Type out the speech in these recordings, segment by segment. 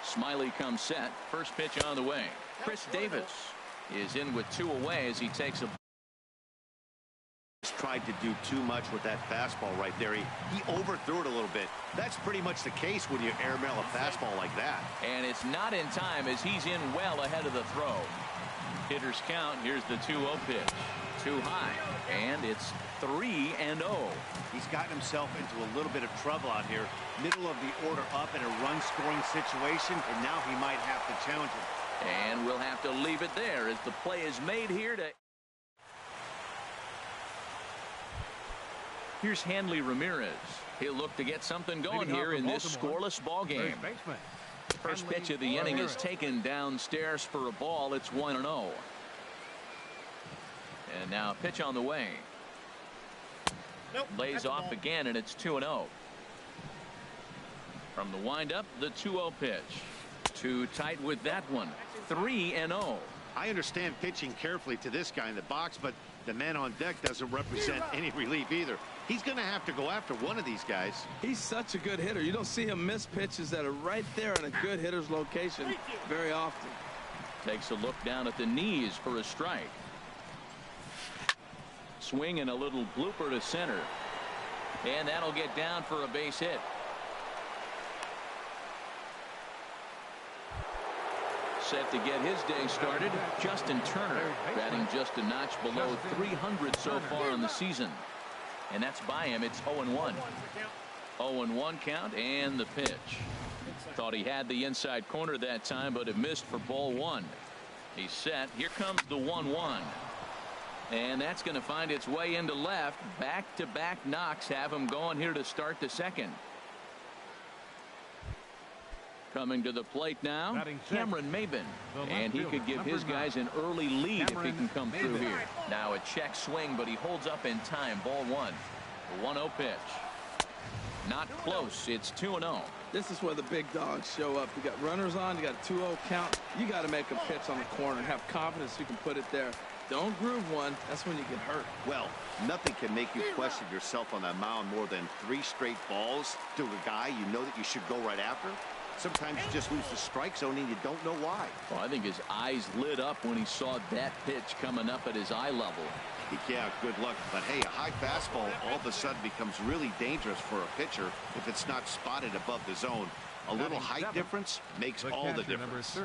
Smiley comes set. First pitch on the way. Chris Davis is in with 2 away as he takes a. Tried to do too much with that fastball right there. He overthrew it a little bit. That's pretty much the case when you airmail a fastball like that. And it's not in time as he's in well ahead of the throw. Hitters count. Here's the 2-0 pitch. Too high. And it's 3-0. He's gotten himself into a little bit of trouble out here. Middle of the order up in a run scoring situation, and now he might have to challenge him. And we'll have to leave it there as the play is made here to. Here's Hanley Ramirez. He'll look to get something going here in this scoreless ball game. First pitch of the inning is taken downstairs for a ball. It's 1-0. And now a pitch on the way. Lays off again, and it's 2-0. From the windup, the 2-0 pitch. Too tight with that one. 3-0. I understand pitching carefully to this guy in the box, but the man on deck doesn't represent any relief either. He's going to have to go after one of these guys. He's such a good hitter. You don't see him miss pitches that are right there in a good hitter's location very often. Takes a look down at the knees for a strike. Swing and a little blooper to center. And that'll get down for a base hit. Set to get his day started, Justin Turner, batting just a notch below 300 so far on the season. And that's by him. It's 0-1. 0-1 count and the pitch. Thought he had the inside corner that time, but it missed for ball 1. He's set. Here comes the 1-1. And that's going to find its way into left. Back-to-back knocks have him going here to start the second. Coming to the plate now, Cameron Maben. And he could give his guys an early lead if he can come through here. Now a check swing, but he holds up in time. Ball 1. The 1-0 pitch. Not close. It's 2-0. This is where the big dogs show up. You got runners on. You got a 2-0 count. You got to make a pitch on the corner and have confidence you can put it there. Don't groove one. That's when you get hurt. Well, nothing can make you question yourself on that mound more than 3 straight balls to a guy you know that you should go right after. Sometimes you just lose the strike zone and you don't know why. Well, I think his eyes lit up when he saw that pitch coming up at his eye level. Yeah, good luck. But hey, a high fastball all of a sudden becomes really dangerous for a pitcher if it's not spotted above the zone. A little height difference makes all the difference.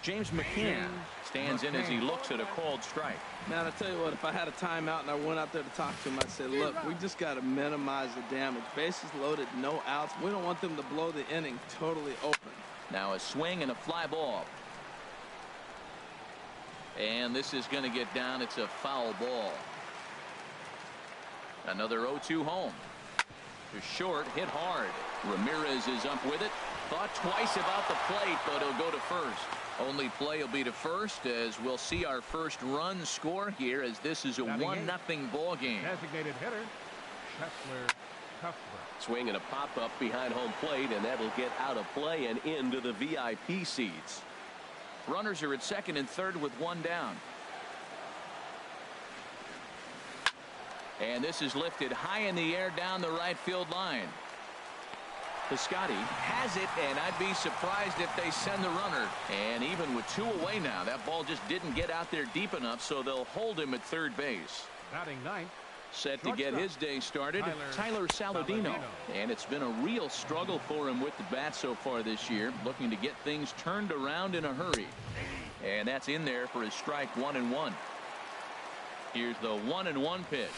James McCann stands in as he looks at a called strike. Man, I tell you what, if I had a timeout and I went out there to talk to him, I'd say, look, we just got to minimize the damage. Bases loaded, no outs. We don't want them to blow the inning totally open. Now a swing and a fly ball. And this is going to get down. It's a foul ball. Another 0-2 home. To short, hit hard. Ramirez is up with it. Thought twice about the plate, but he'll go to first. Only play will be to first as we'll see our first run score here as this is a 1-0 ball game. Designated hitter, Cuthbert. Swing and a pop-up behind home plate, and that'll get out of play and into the VIP seats. Runners are at second and third with 1 down. And this is lifted high in the air down the right field line. Piscotty has it, and I'd be surprised if they send the runner. And even with 2 away now, that ball just didn't get out there deep enough, so they'll hold him at third base. Batting ninth. Set to get his day started, Tyler Saladino. And it's been a real struggle for him with the bat so far this year, looking to get things turned around in a hurry. And that's in there for his strike 1-1. Here's the 1-1 pitch.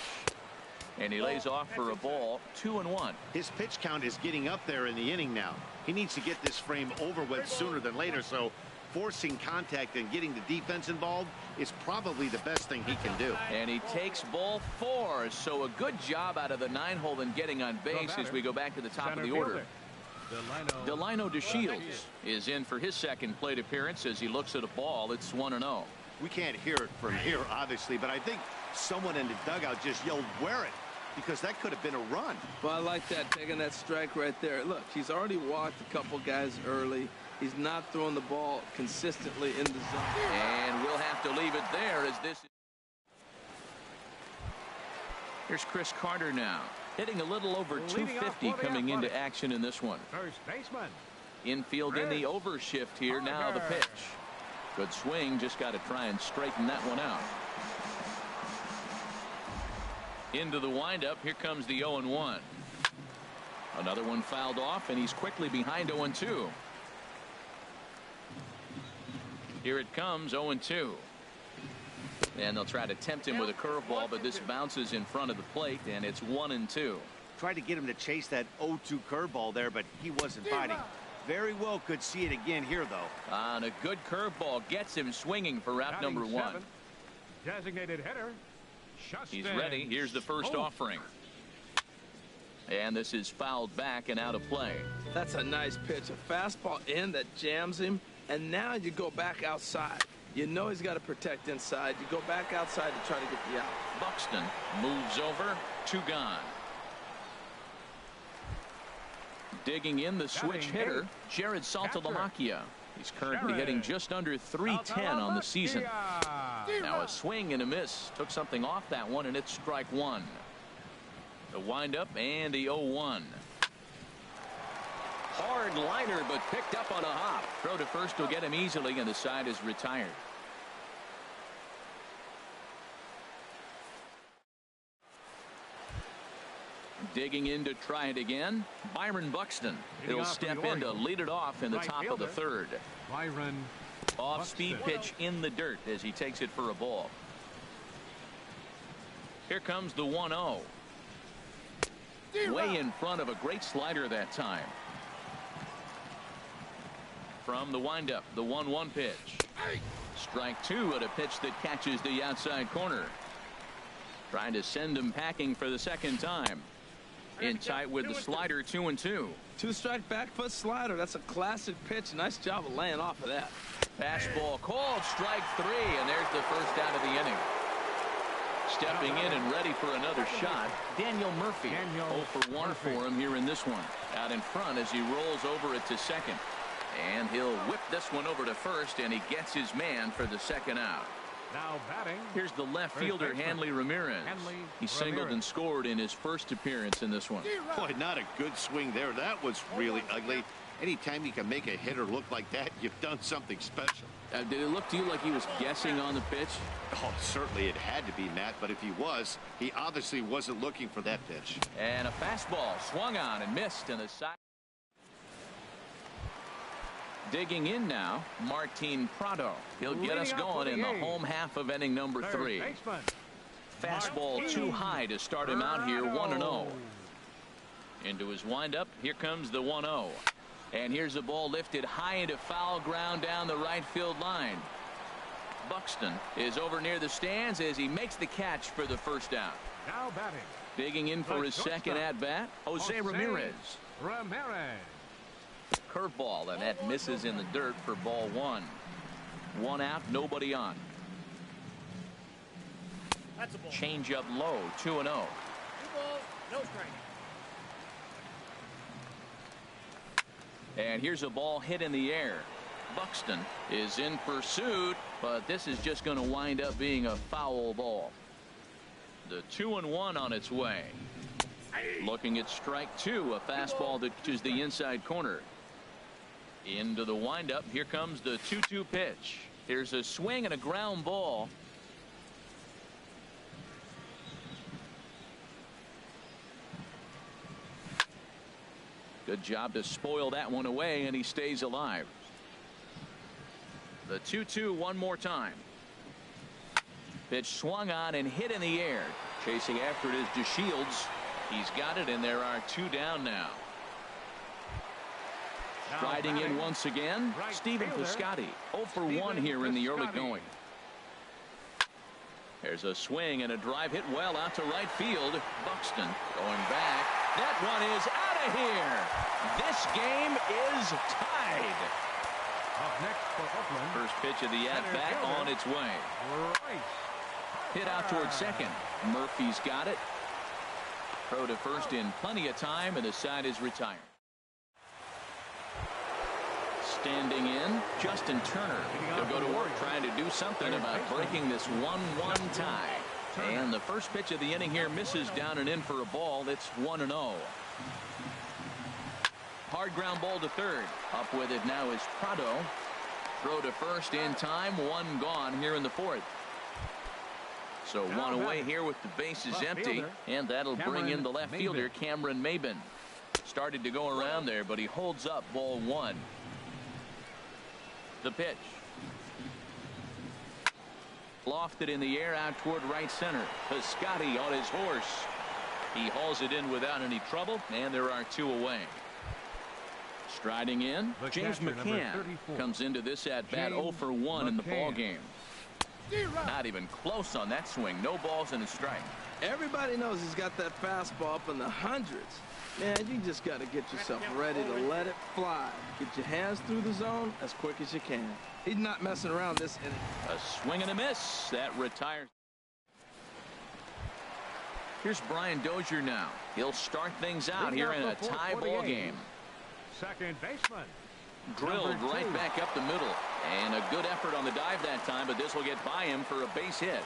And he lays off for a ball. 2-1. His pitch count is getting up there in the inning now. He needs to get this frame over with sooner than later, so forcing contact and getting the defense involved is probably the best thing he can do. And he takes ball 4, so a good job out of the 9-hole and getting on base as we go back to the top of the order. Delino DeShields is in for his second plate appearance as he looks at a ball. It's 1-0. We can't hear it from here, obviously, but I think someone in the dugout just yelled, "Wear it," because that could have been a run. Well, I like that, taking that strike right there. Look, he's already walked a couple guys early. He's not throwing the ball consistently in the zone. And we'll have to leave it there as this. Here's Chris Carter now, hitting a little over 250 coming into action in this one. First baseman, Infield in the overshift here. Now the pitch. Good swing. Just got to try and straighten that one out. Into the windup. Here comes the 0-1. Another one fouled off, and he's quickly behind 0-2. Here it comes, 0-2. And they'll try to tempt him with a curveball, but this bounces in front of the plate, and it's 1-2. Tried to get him to chase that 0-2 curveball there, but he wasn't biting. Very well could see it again here, though. And a good curveball gets him swinging for route number 1. Designated hitter. He's ready. Here's the first offering. And this is fouled back and out of play. That's a nice pitch. A fastball in that jams him. And now you go back outside. You know he's got to protect inside. You go back outside to try to get the out. Buxton moves over. 2 gone. Digging in the switch hitter, Jared Saltalamacchia. He's currently hitting just under .310 on the season. Now a swing and a miss. Took something off that one, and it's strike 1. The windup and the 0-1. Hard liner, but picked up on a hop. Throw to first will get him easily, and the side is retired. Digging in to try it again, Byron Buxton. He'll step in to lead it off in the top of the 3rd. Byron. Off-speed pitch in the dirt as he takes it for a ball. Here comes the 1-0. Way in front of a great slider that time. From the windup, the 1-1 pitch. Strike 2 at a pitch that catches the outside corner. Trying to send him packing for the second time. In tight with the slider, 2-2. 2-strike back foot slider. That's a classic pitch. Nice job of laying off of that. Fastball called, strike 3, and there's the first out of the inning. Stepping in and ready for another shot, Daniel Murphy. 0 for 1 for him here in this one. Out in front as he rolls over it to second. And he'll whip this one over to first, and he gets his man for the second out. Now batting. Here's the left fielder, Hanley Ramirez. He singled and scored in his first appearance in this one. Boy, not a good swing there. That was really ugly. Anytime you can make a hitter look like that, you've done something special. Did it look to you like he was guessing on the pitch? Oh, certainly it had to be, Matt, but if he was, he obviously wasn't looking for that pitch. And a fastball swung on and missed in the side. Digging in now, Martin Prado. He'll get us going in the home half of inning number 3. Fastball too high to start him out here, 1-0. Into his windup, here comes the 1-0. And here's the ball lifted high into foul ground down the right field line. Buxton is over near the stands as he makes the catch for the first out. Now batting. Digging in for his second at-bat, Jose Ramirez. Curveball, and that misses in the dirt for ball 1. 1 out, nobody on. That's a ball. Change up low, 2-0. 2 balls, no strike. And here's a ball hit in the air. Buxton is in pursuit, but this is just going to wind up being a foul ball. The 2-1 on its way. Looking at strike 2, a fastball that reaches the inside corner. Into the windup, here comes the 2-2 pitch. Here's a swing and a ground ball. Good job to spoil that one away, and he stays alive. The 2-2 one more time. Pitch swung on and hit in the air. Chasing after it is DeShields. He's got it, and there are 2 down now. Striding in once again, Stephen Piscotty. 0 for 1 here in the early going. There's a swing and a drive hit well out to right field. Buxton going back. That one is out of here. This game is tied. Up next for Oakland. First pitch of the at-bat on its way. Hit out towards second. Murphy's got it. Throw to first in plenty of time, and the side is retired. Standing in, Justin Turner. He'll go to work trying to do something about breaking this 1-1 tie. And the first pitch of the inning here misses down and in for a ball. It's 1-0. Hard ground ball to third. Up with it now is Prado. Throw to first in time. One gone here in the fourth. So one away here with the bases empty. And that'll bring in the left fielder, Cameron Maben. Started to go around there, but he holds up ball one. The pitch. Lofted in the air out toward right center. Piscotti on his horse. He hauls it in without any trouble, and there are two away. Striding in, James McCann comes into this at bat 0 for 1 in the ball game. Not even close on that swing. No balls and a strike. Everybody knows he's got that fastball up in the hundreds. Man, you just got to get yourself ready to let it fly. Get your hands through the zone as quick as you can. He's not messing around this inning. A swing and a miss. That retires. Here's Brian Dozier now. He'll start things out here in a tie ball game. Second baseman. Drilled right back up the middle. And a good effort on the dive that time, but this will get by him for a base hit.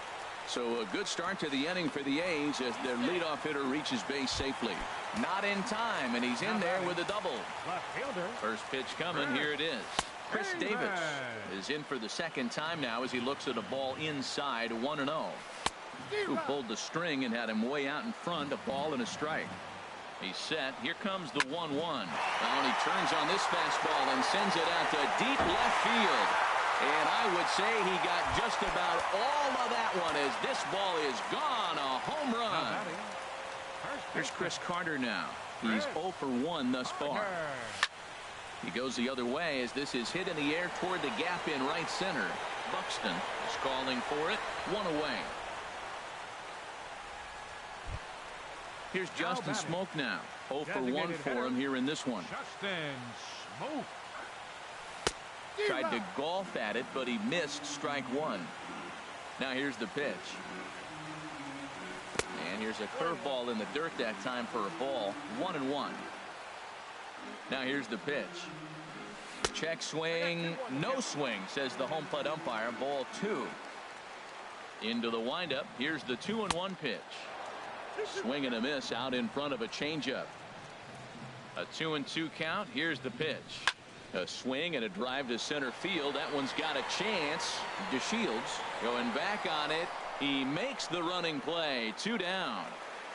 So a good start to the inning for the A's as their leadoff hitter reaches base safely. Not in time, and he's in there with a double. Left fielder. First pitch coming. Here it is. Chris Davis is in for the second time now as he looks at a ball inside 1-0. Who pulled the string and had him way out in front, a ball and a strike. He's set. Here comes the 1-1. Now he turns on this fastball and sends it out to deep left field. And I would say he got just about all of that one as this ball is gone. A home run. Here's Chris Carter now. He's 0 for 1 thus far. He goes the other way as this is hit in the air toward the gap in right center. Buxton is calling for it. One away. Here's Justin Smoke now. 0 for 1 for him here in this one. Justin Smoke. Tried to golf at it, but he missed strike one. Now here's the pitch. And here's a curveball in the dirt that time for a ball. 1-1. Now here's the pitch. Check swing. No swing, says the home plate umpire. Ball 2. Into the windup. Here's the 2-1 pitch. Swing and a miss out in front of a changeup. A 2-2 count. Here's the pitch. A swing and a drive to center field. That one's got a chance. DeShields going back on it. He makes the running play. 2 down.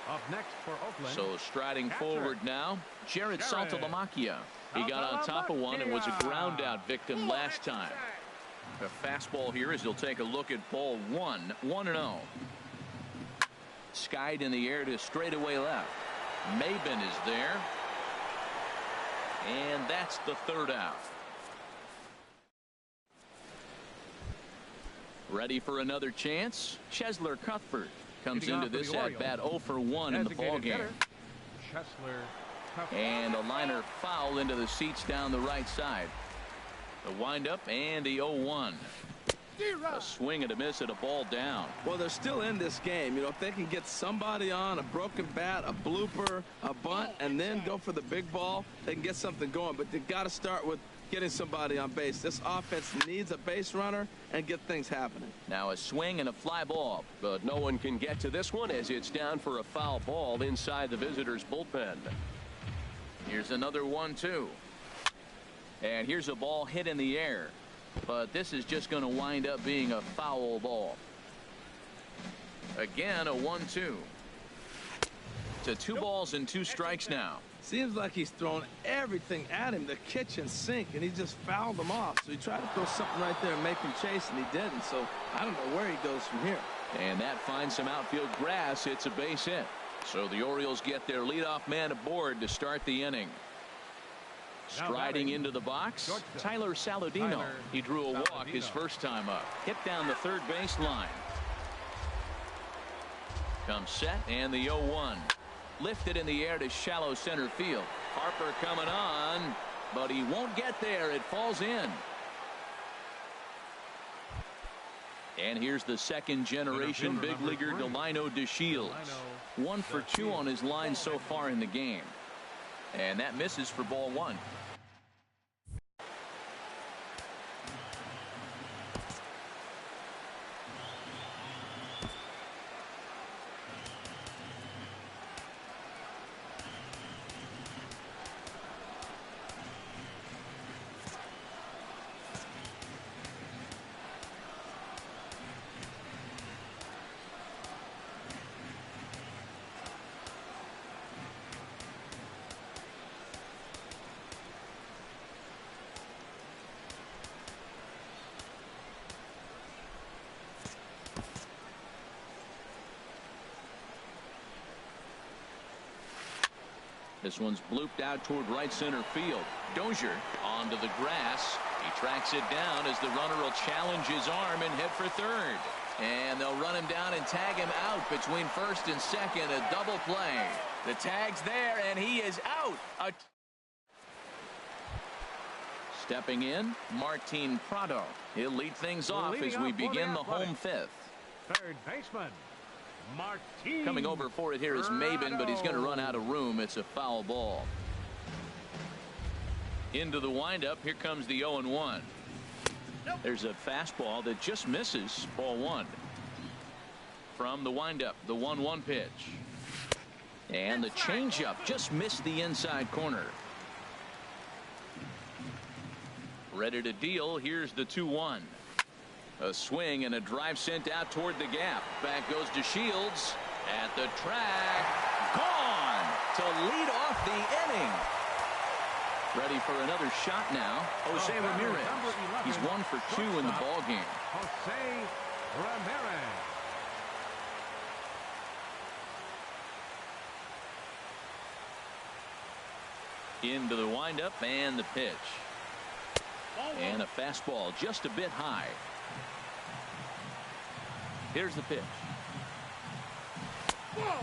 Up next for Oakland. So striding forward now, Jared Saltalamacchia. He got on top of one and was a ground out victim last time. A fastball here as he'll take a look at ball 1. 1-0. Skied in the air to straightaway left. Maben is there. And that's the third out. Ready for another chance? Chesler Cuthbert comes into this at bat 0 for 1 in the ball game. And a liner foul into the seats down the right side. The windup and the 0-1. A swing and a miss at a ball down. Well, they're still in this game. You know, if they can get somebody on a broken bat, a blooper, a bunt, and then go for the big ball, they can get something going. But they've got to start with getting somebody on base. This offense needs a base runner and get things happening. Now a swing and a fly ball, but no one can get to this one as it's down for a foul ball inside the visitors' bullpen. Here's another 1-2. And here's a ball hit in the air. But this is just going to wind up being a foul ball. Again, a 1-2. To 2 balls and 2 strikes now. Seems like he's thrown everything at him, the kitchen sink, and he just fouled them off. So he tried to throw something right there and make him chase, and he didn't. So I don't know where he goes from here. And that finds some outfield grass. It's a base hit. So the Orioles get their leadoff man aboard to start the inning. Striding into the box, Tyler Saladino. He drew a walk his first time up. Hit down the third base line. Comes set and the 0-1. Lifted in the air to shallow center field. Harper coming on, but he won't get there. It falls in. And here's the second generation big leaguer Delino DeShields. 1 for 2 on his line so far in the game. And that misses for ball 1. This one's blooped out toward right center field. Dozier onto the grass. He tracks it down as the runner will challenge his arm and head for third. And they'll run him down and tag him out between first and second. A double play. The tag's there, and he is out. Stepping in, Martin Prado. He'll lead things off as we begin the home fifth. Third baseman, Martin. Coming over for it here is Maben, but he's going to run out of room. It's a foul ball. Into the windup. Here comes the 0-1. There's a fastball that just misses. Ball one. From the windup, the 1-1 pitch. And the changeup just missed the inside corner. Ready to deal. Here's the 2-1. A swing and a drive sent out toward the gap. Back goes to Shields. At the track. Gone to lead off the inning. Ready for another shot now. Jose Ramirez. He's 1 for 2 in the ball game. Jose Ramirez. Into the windup and the pitch. And a fastball just a bit high. Here's the pitch.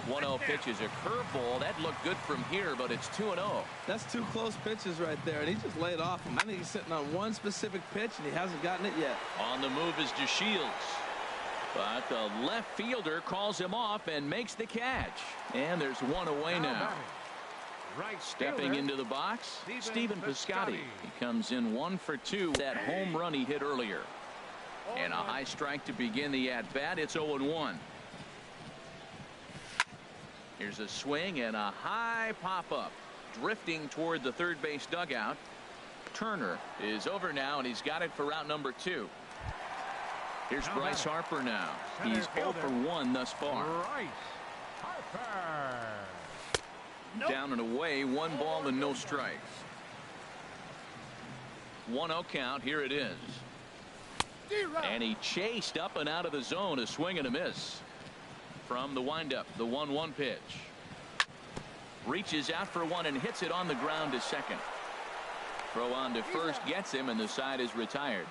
1-0 pitch is a curveball. That looked good from here, but it's 2-0. That's two close pitches right there, and he just laid off him. I think he's sitting on one specific pitch, and he hasn't gotten it yet. On the move is DeShields. But the left fielder calls him off and makes the catch. And there's one away now. Right Stepping into the box, Stephen Piscotty. He comes in 1 for 2. That home run he hit earlier. And a high strike to begin the at-bat. It's 0-1. Here's a swing and a high pop-up. Drifting toward the third base dugout. Turner is over now, and he's got it for route number 2. Here's Bryce Harper now. He's 0 for 1 thus far. Bryce Harper. Down and away, 1 ball and no strikes. 1-0 count. Here it is. And he chased up and out of the zone. A swing and a miss. From the windup, the 1-1 pitch. Reaches out for one and hits it on the ground to second. Throw on to first gets him, and the side is retired.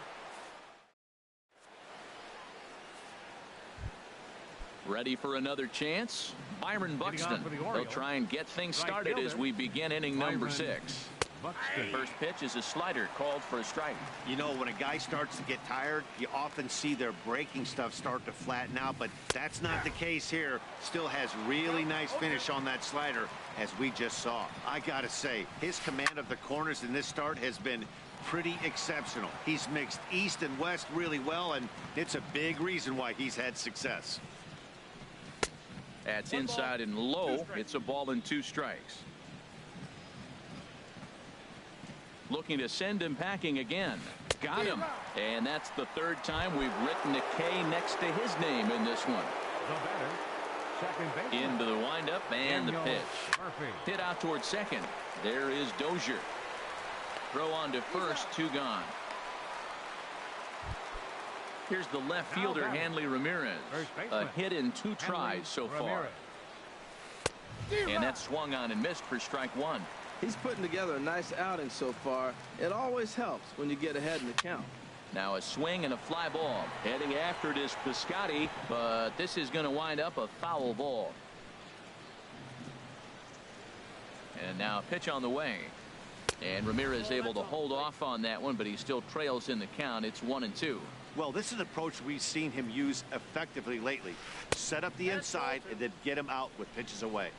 Ready for another chance? Byron Buxton. They'll try and get things started as we begin inning number 6. First pitch is a slider called for a strike. You know, when a guy starts to get tired, you often see their breaking stuff start to flatten out, but that's not the case here. Still has really nice finish on that slider, as we just saw. I gotta say, his command of the corners in this start has been pretty exceptional. He's mixed east and west really well, and it's a big reason why he's had success. That's inside and low. It's a ball and 2 strikes. Looking to send him packing again. Got him. And that's the 3rd time we've written a K next to his name in this one. Into the windup and the pitch. Hit out towards second. There is Dozier. Throw on to first. 2 gone. Here's the left fielder, Hanley Ramirez. A hit in 2 tries so far. And that swung on and missed for strike 1. He's putting together a nice outing so far. It always helps when you get ahead in the count. Now a swing and a fly ball. Heading after it is Piscotty, but this is going to wind up a foul ball. And now a pitch on the way. And Ramirez able to hold off on that one, but he still trails in the count. It's 1-2. Well, this is an approach we've seen him use effectively lately. Set up the inside and then get him out with pitches away.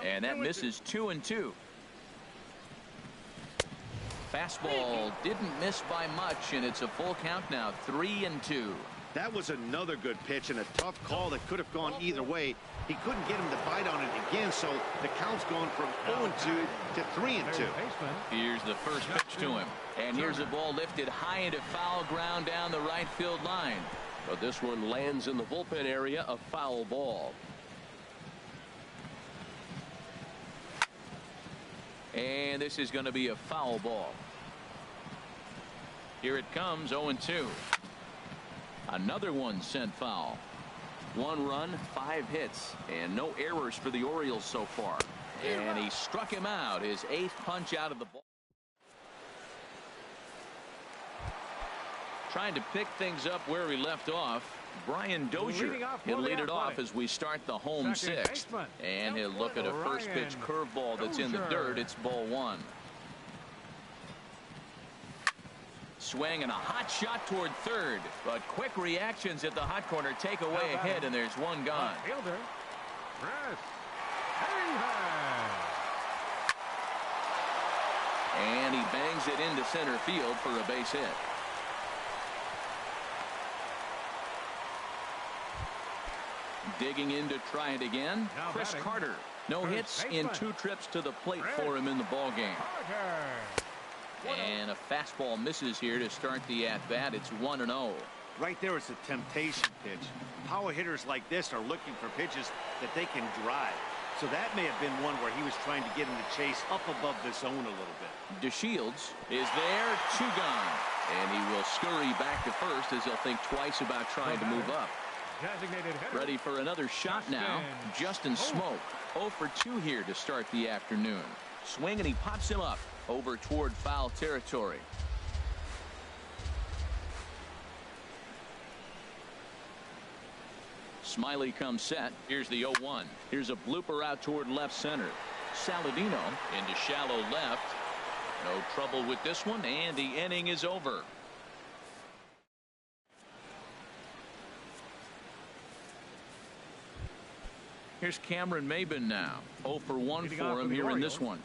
And that misses 2-2. Fastball didn't miss by much, and it's a full count now. 3-2. That was another good pitch and a tough call that could have gone either way. He couldn't get him to bite on it again, so the count's gone from 0-2 to 3-2. Here's the first pitch to him. And here's a ball lifted high into foul ground down the right field line. But this one lands in the bullpen area, a foul ball. And this is going to be a foul ball. Here it comes, 0-2. Another one sent foul. 1 run, 5 hits, and no errors for the Orioles so far. And he struck him out. His 8th punch out of the ball. Trying to pick things up where he left off. Brian Dozier, he'll lead it off as we start the home 6th. And he'll look at a first pitch curveball that's in the dirt. It's ball 1. Swing and a hot shot toward third. But quick reactions at the hot corner take away a hit, and there's one gone. Fielder, Chris. And he bangs it into center field for a base hit. Digging in to try it again, Chris Carter. No hits in 2 trips to the plate for him in the ballgame. And a fastball misses here to start the at-bat. It's 1-0. Right there is a temptation pitch. Power hitters like this are looking for pitches that they can drive. So that may have been one where he was trying to get him to chase up above the zone a little bit. DeShields is there, 2 gone. And he will scurry back to first as he'll think twice about trying to move up. Ready for another shot now. Justin Smoke, 0 for 2 here to start the afternoon. Swing and he pops him up over toward foul territory. Smiley comes set. Here's the 0-1. Here's a blooper out toward left center. Saladino into shallow left. No trouble with this one, and the inning is over. Here's Cameron Maben now. 0 for 1 for him here in this one.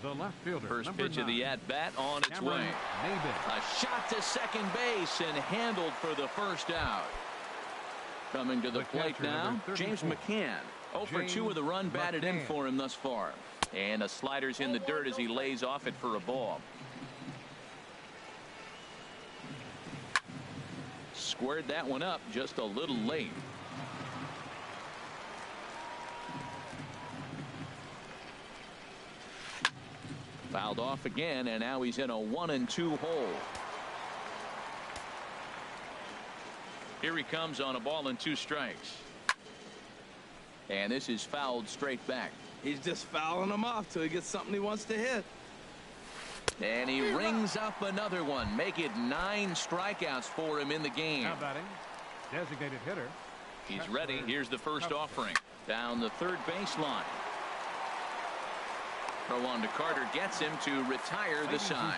The left fielder, first pitch of the at-bat on its Cameron way. Maben. A shot to second base and handled for the first out. Coming to the plate now, James McCann. 0 for 2 with a run batted in for him thus far. And a slider's in the dirt as he lays off it for a ball. Squared that one up just a little late. Fouled off again, and now he's in a 1-2 hole. Here he comes on a ball and 2 strikes. And this is fouled straight back. He's just fouling him off till he gets something he wants to hit. And he rings up another one. Make it 9 strikeouts for him in the game. Now batting, designated hitter. He's ready. Here's the first offering. Down the third baseline. Throw on to Carter gets him to retire the side.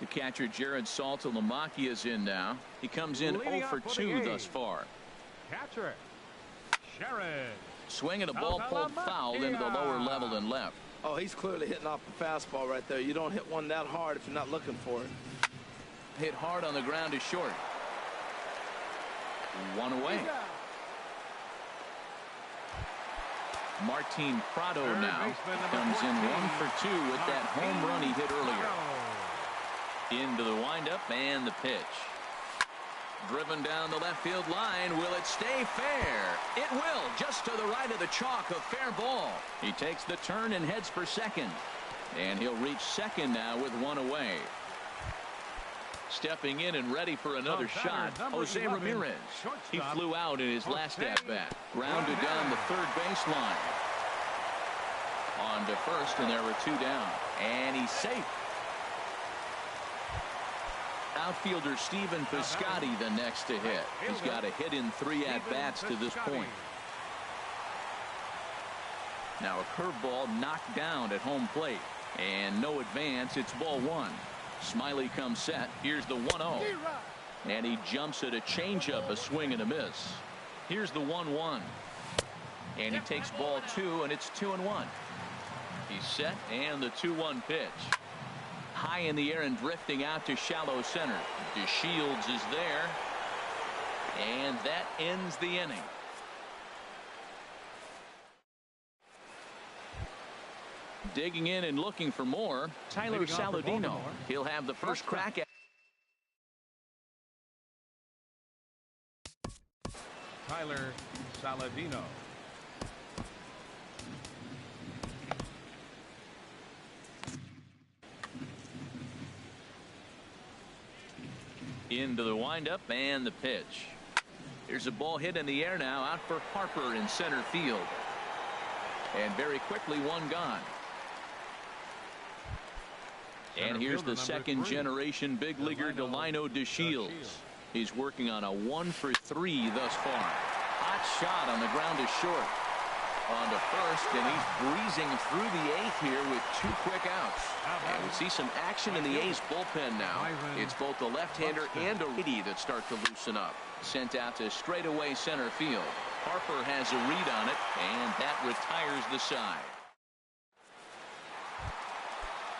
The catcher Jared Saltalamacchia is in now. He comes in 0 for 2 thus far. Catcher Jared. Swinging a ball pulled foul into the lower level and left. Oh, he's clearly hitting off the fastball right there. You don't hit one that hard if you're not looking for it. Hit hard on the ground is short. 1 away. Martin Prado now comes in 1 for 2 with that home run he hit earlier. Into the windup and the pitch. Driven down the left field line. Will it stay fair? It will. Just to the right of the chalk. A fair ball. He takes the turn and heads for second. And he'll reach second now with 1 away. Stepping in and ready for another shot, Jose Ramirez. He flew out in his last at-bat. Grounded down the third baseline. On to first, and there were 2 down. And he's safe. Outfielder Stephen Piscotty the next to hit. He's got a hit in 3 at-bats to this point. Now a curveball knocked down at home plate. And no advance. It's ball 1. Smiley comes set. Here's the 1-0. And he jumps at a changeup, a swing and a miss. Here's the 1-1. And he takes ball 2, and it's 2-1. He's set, and the 2-1 pitch. High in the air and drifting out to shallow center. DeShields is there. And that ends the inning. Digging in and looking for more, Tyler Saladino. He'll have the first crack at Tyler Saladino. into the windup and the pitch. Here's a ball hit in the air now, out for Harper in center field. And very quickly, one gone. And here's the second-generation big leaguer, Delino DeShields. He's working on a 1-for-3 thus far. Hot shot on the ground is short. On to first, and he's breezing through the 8th here with 2 quick outs. And we see some action in the A's bullpen now. It's both the left-hander and a righty that start to loosen up. Sent out to straightaway center field. Harper has a read on it, and that retires the side.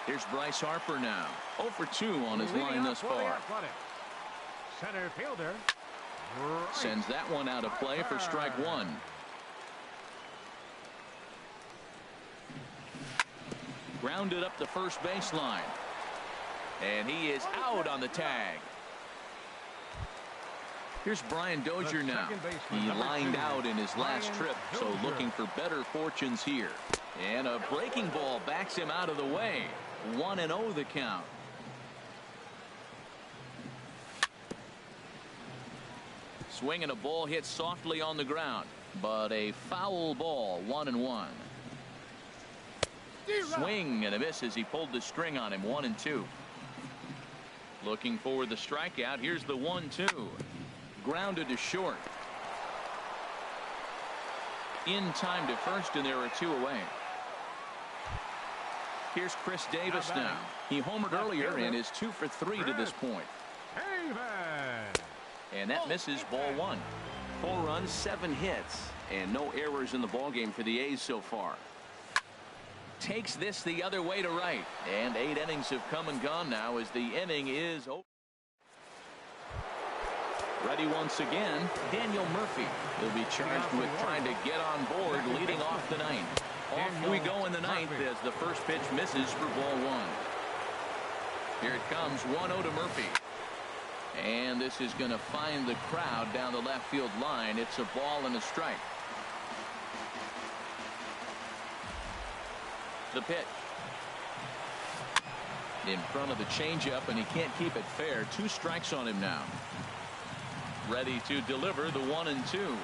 Here's Bryce Harper now. 0 for 2 on his line thus far. Center fielder. Sends that one out of play for strike 1. Grounded up the first baseline. And he is out on the tag. Here's Brian Dozier now. He lined out in his last trip, so looking for better fortunes here. And a breaking ball backs him out of the way. 1-0 the count. Swinging a ball hit softly on the ground, but a foul ball. 1-1. Swing and a miss as he pulled the string on him. 1-2. Looking for the strikeout. Here's the 1-2. Grounded to short. In time to first, and there are 2 away. Here's Chris Davis now. He homered earlier and is 2 for 3 to this point. And that misses, ball 1. 4 runs, 7 hits, and no errors in the ballgame for the A's so far. Takes this the other way to right, and 8 innings have come and gone now as the inning is over. Ready once again, Daniel Murphy. He'll be charged with trying to get on board leading off the 9th. Off we go in the 9th as the first pitch misses for ball 1. Here it comes, 1-0 to Murphy. And this is going to find the crowd down the left field line. It's a ball and a strike. The pitch. In front of the changeup, and he can't keep it fair. 2 strikes on him now. Ready to deliver the 1-2.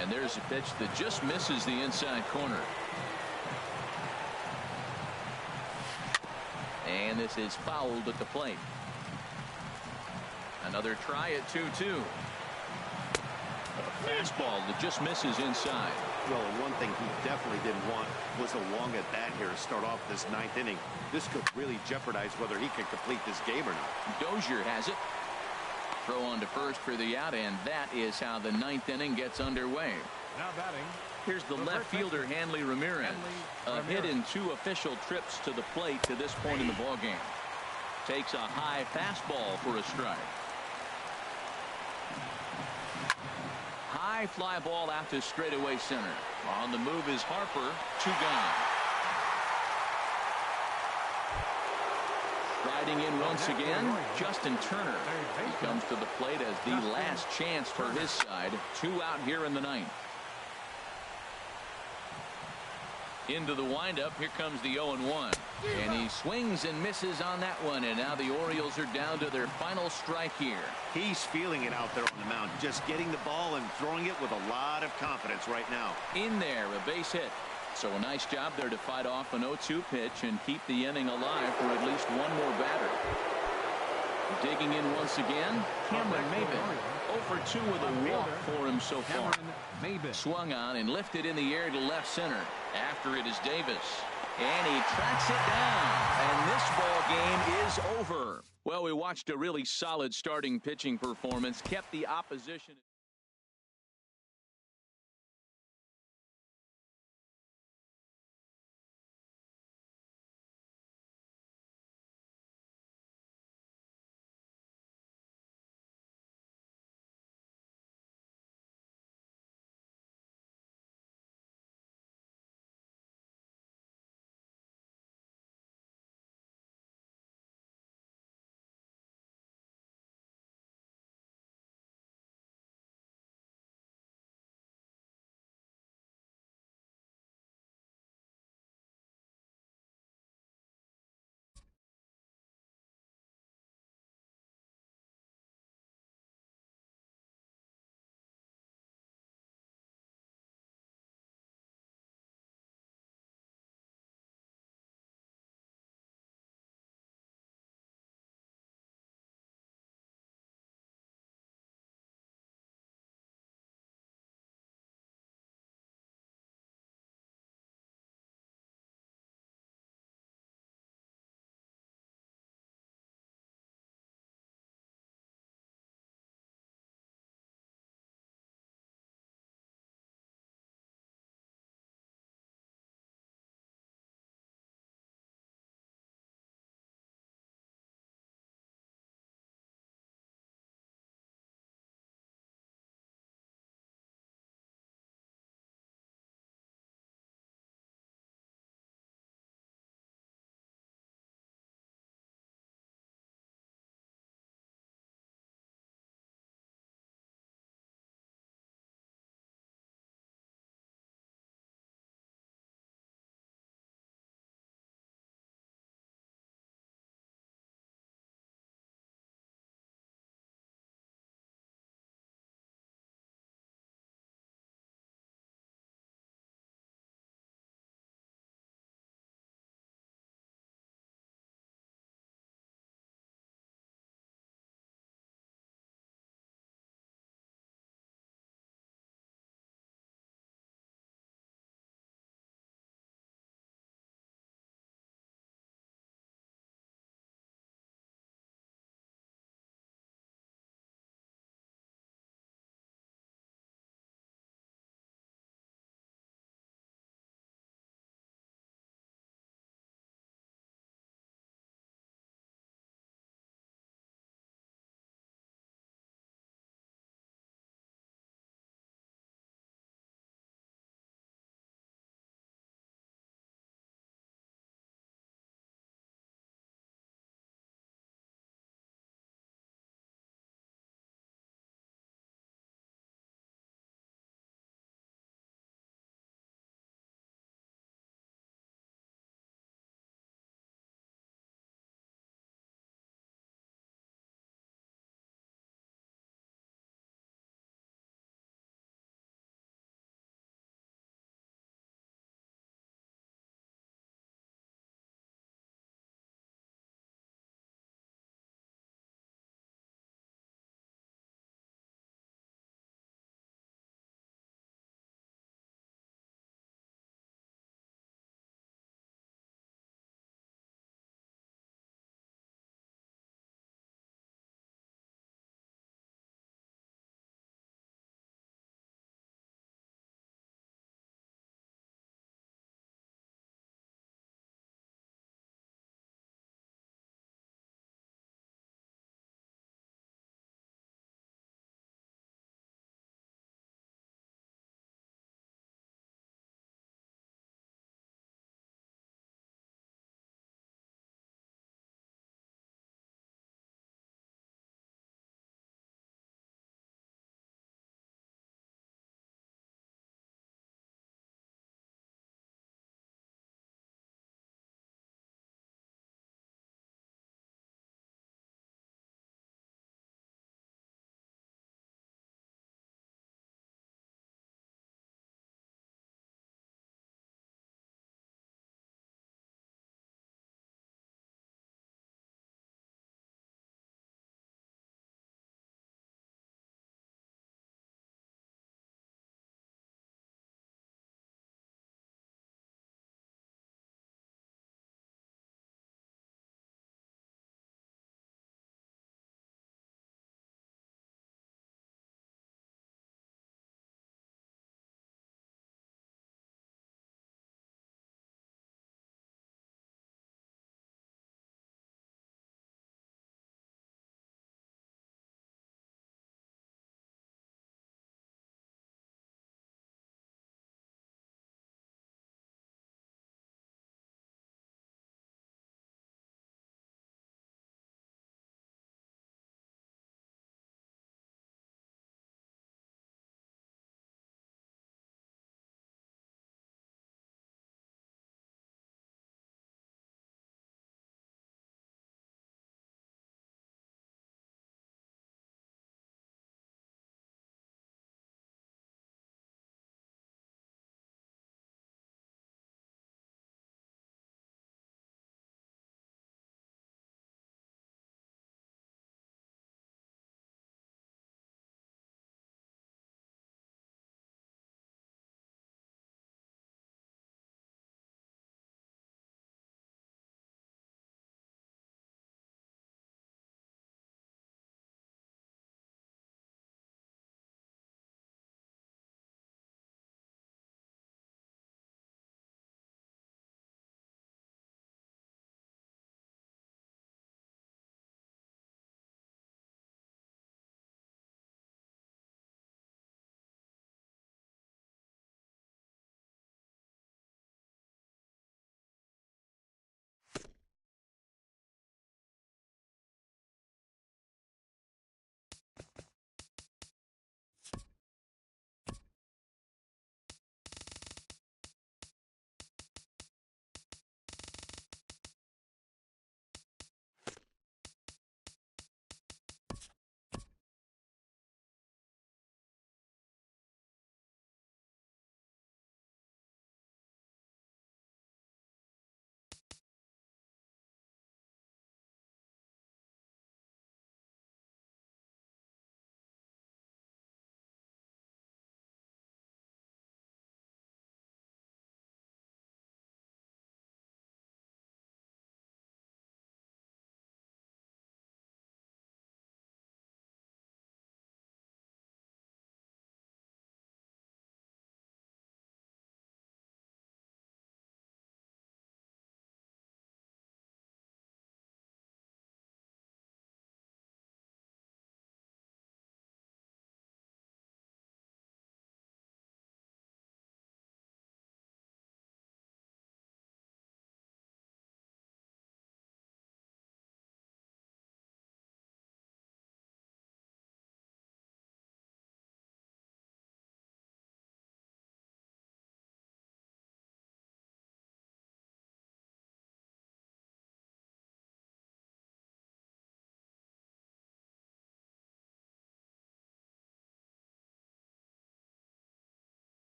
And there's a pitch that just misses the inside corner. And this is fouled at the plate. Another try at 2-2. A fastball that just misses inside. Well, one thing he definitely didn't want was a long at bat here to start off this 9th inning. This could really jeopardize whether he can complete this game or not. Dozier has it. Throw on to first for the out, and that is how the 9th inning gets underway. Now batting. Here's the left fielder, Hanley Ramirez. A hit in 2 official trips to the plate to this point in the ballgame. Takes a high fastball for a strike. High fly ball out to straightaway center. On the move is Harper. 2 gone. Riding in once again, Justin Turner. He comes to the plate as the last chance for his side. 2 out here in the 9th. Into the windup. Here comes the 0-1. And he swings and misses on that one. And now the Orioles are down to their final strike here. He's feeling it out there on the mound. Just getting the ball and throwing it with a lot of confidence right now. In there, a base hit. So a nice job there to fight off an 0-2 pitch and keep the inning alive for at least one more batter. Digging in once again, Cameron Maybin. 0 for 2 with a walk for him so far. Swung on and lifted in the air to left center. After it is Davis. And he tracks it down. And this ball game is over. Well, we watched a really solid starting pitching performance. Kept the opposition.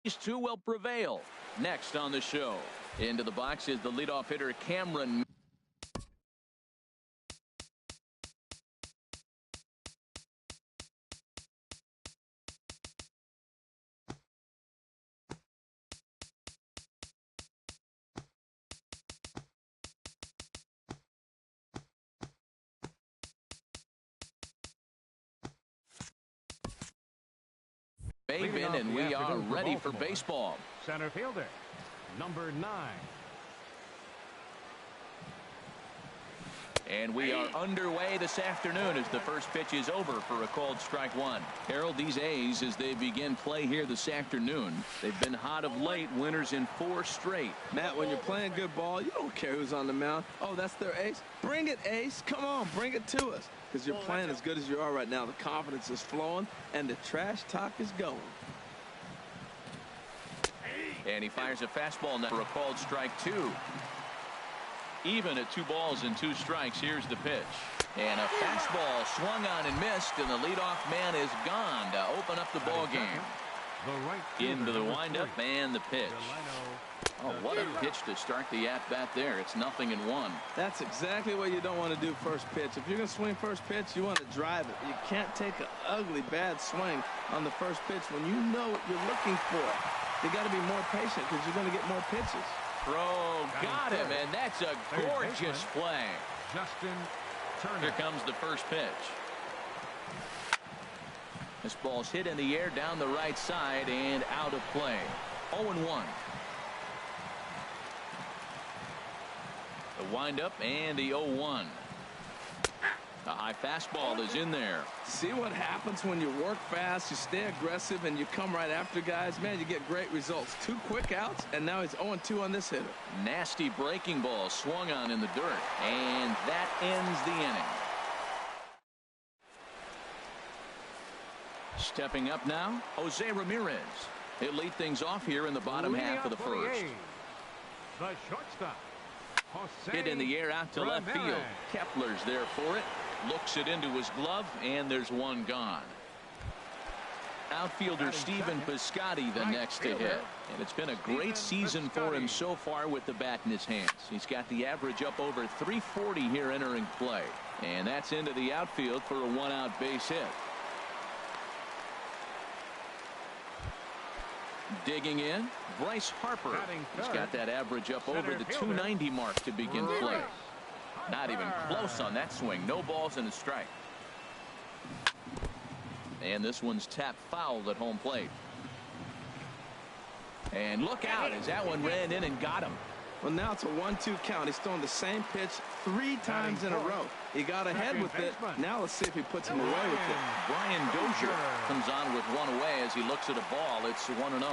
These two will prevail. Next on the show, into the box is the leadoff hitter Cameron. And we are ready for baseball. Center fielder, number 9. And we are underway this afternoon as the first pitch is over for a called strike one. Harold, these A's, as they begin play here this afternoon, they've been hot of late, winners in 4 straight. Matt, when you're playing good ball, you don't care who's on the mound. Oh, that's their ace. Bring it, ace. Come on, bring it to us. Because you're playing as good as you are right now. The confidence is flowing, and the trash talk is going. And he fires a fastball now for a called strike 2. Even at 2 balls and 2 strikes. Here's the pitch. And a fastball swung on and missed, and the leadoff man is gone to open up the ball game. Into the windup and the pitch. Oh, what a pitch to start the at-bat there. It's 0-1. That's exactly what you don't want to do first pitch. If you're going to swing first pitch, you want to drive it. You can't take an ugly, bad swing on the first pitch when you know what you're looking for. You got to be more patient because you're going to get more pitches. Throw, got him, and that's a gorgeous play. Justin Turner. Here comes the first pitch. This ball's hit in the air down the right side and out of play. 0-1. The windup and the 0-1. The high fastball is in there. See what happens when you work fast, you stay aggressive, and you come right after guys? Man, you get great results. 2 quick outs, and now he's 0-2 on this hitter. Nasty breaking ball swung on in the dirt, and that ends the inning. Stepping up now, Jose Ramirez. He'll lead things off here in the bottom half of the first. The shortstop. Hit in the air out to left field. Kepler's there for it. Looks it into his glove, and there's one gone. Outfielder Stephen Piscotty the next to hit. And it's been a great season for him so far with the bat in his hands. He's got the average up over 340 here entering play. And that's into the outfield for a 1-out base hit. Digging in, Bryce Harper. He's got that average up over the 290 mark to begin play. Not even close on that swing. No balls and a strike. And this one's tapped foul at home plate. And look out as that one ran in and got him. Well, now it's a 1-2 count. He's thrown the same pitch 3 times in a row. He got ahead with it. Now let's see if he puts him away with it. Brian Dozier comes on with one away as he looks at a ball. It's 1-0.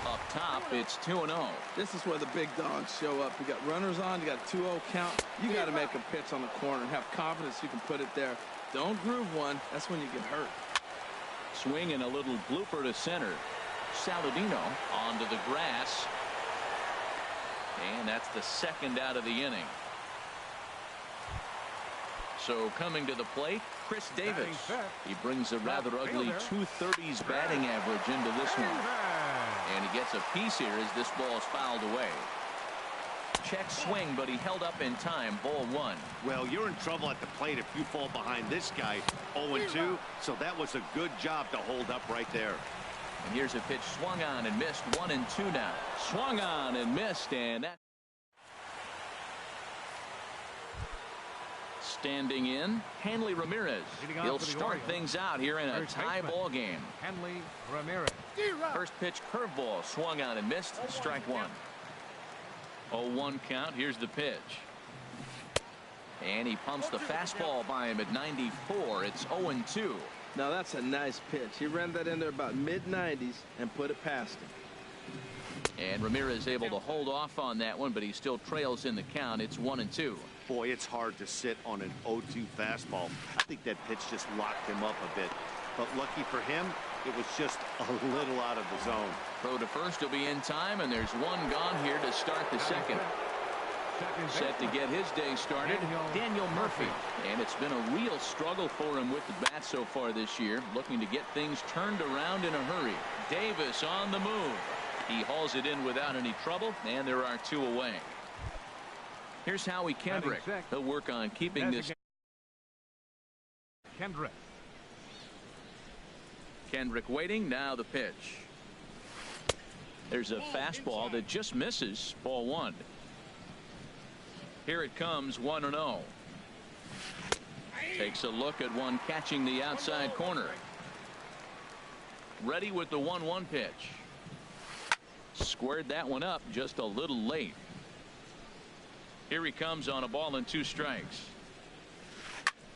Up top, it's 2-0. This is where the big dogs show up. You got runners on. You got a 2-0 count. You got to make a pitch on the corner and have confidence you can put it there. Don't groove one. That's when you get hurt. Swing and a little blooper to center. Saladino onto the grass. And that's the second out of the inning. So coming to the plate, Chris Davis. He brings a rather ugly 230s batting average into this one. And he gets a piece here as this ball is fouled away. Check swing, but he held up in time. Ball 1. Well, you're in trouble at the plate if you fall behind this guy. 0-2. So that was a good job to hold up right there. And here's a pitch swung on and missed. 1-2 now. Swung on and missed, and that. Standing in, Hanley Ramirez. He'll start things out here in a tie ball game. Hanley Ramirez. First pitch curveball swung on and missed. Strike 1. 0-1 count. Here's the pitch. And he pumps the fastball by him at 94. It's 0-2. Now that's a nice pitch. He ran that in there about mid-90s and put it past him. And Ramirez able to hold off on that one, but he still trails in the count. It's 1-2. Boy, it's hard to sit on an 0-2 fastball. I think that pitch just locked him up a bit. But lucky for him, it was just a little out of the zone. Throw to first will be in time, and there's one gone here to start the second. Set to get his day started, Daniel Murphy. And it's been a real struggle for him with the bat so far this year, looking to get things turned around in a hurry. Davis on the move. He hauls it in without any trouble, and there are 2 away. Here's Howie Kendrick. He'll work on keeping this. Kendrick waiting. Now the pitch. There's a fastball that just misses. Ball 1. Here it comes, 1-0. Takes a look at one catching the outside corner. Ready with the 1-1 pitch. Squared that one up just a little late. Here he comes on a ball and 2 strikes.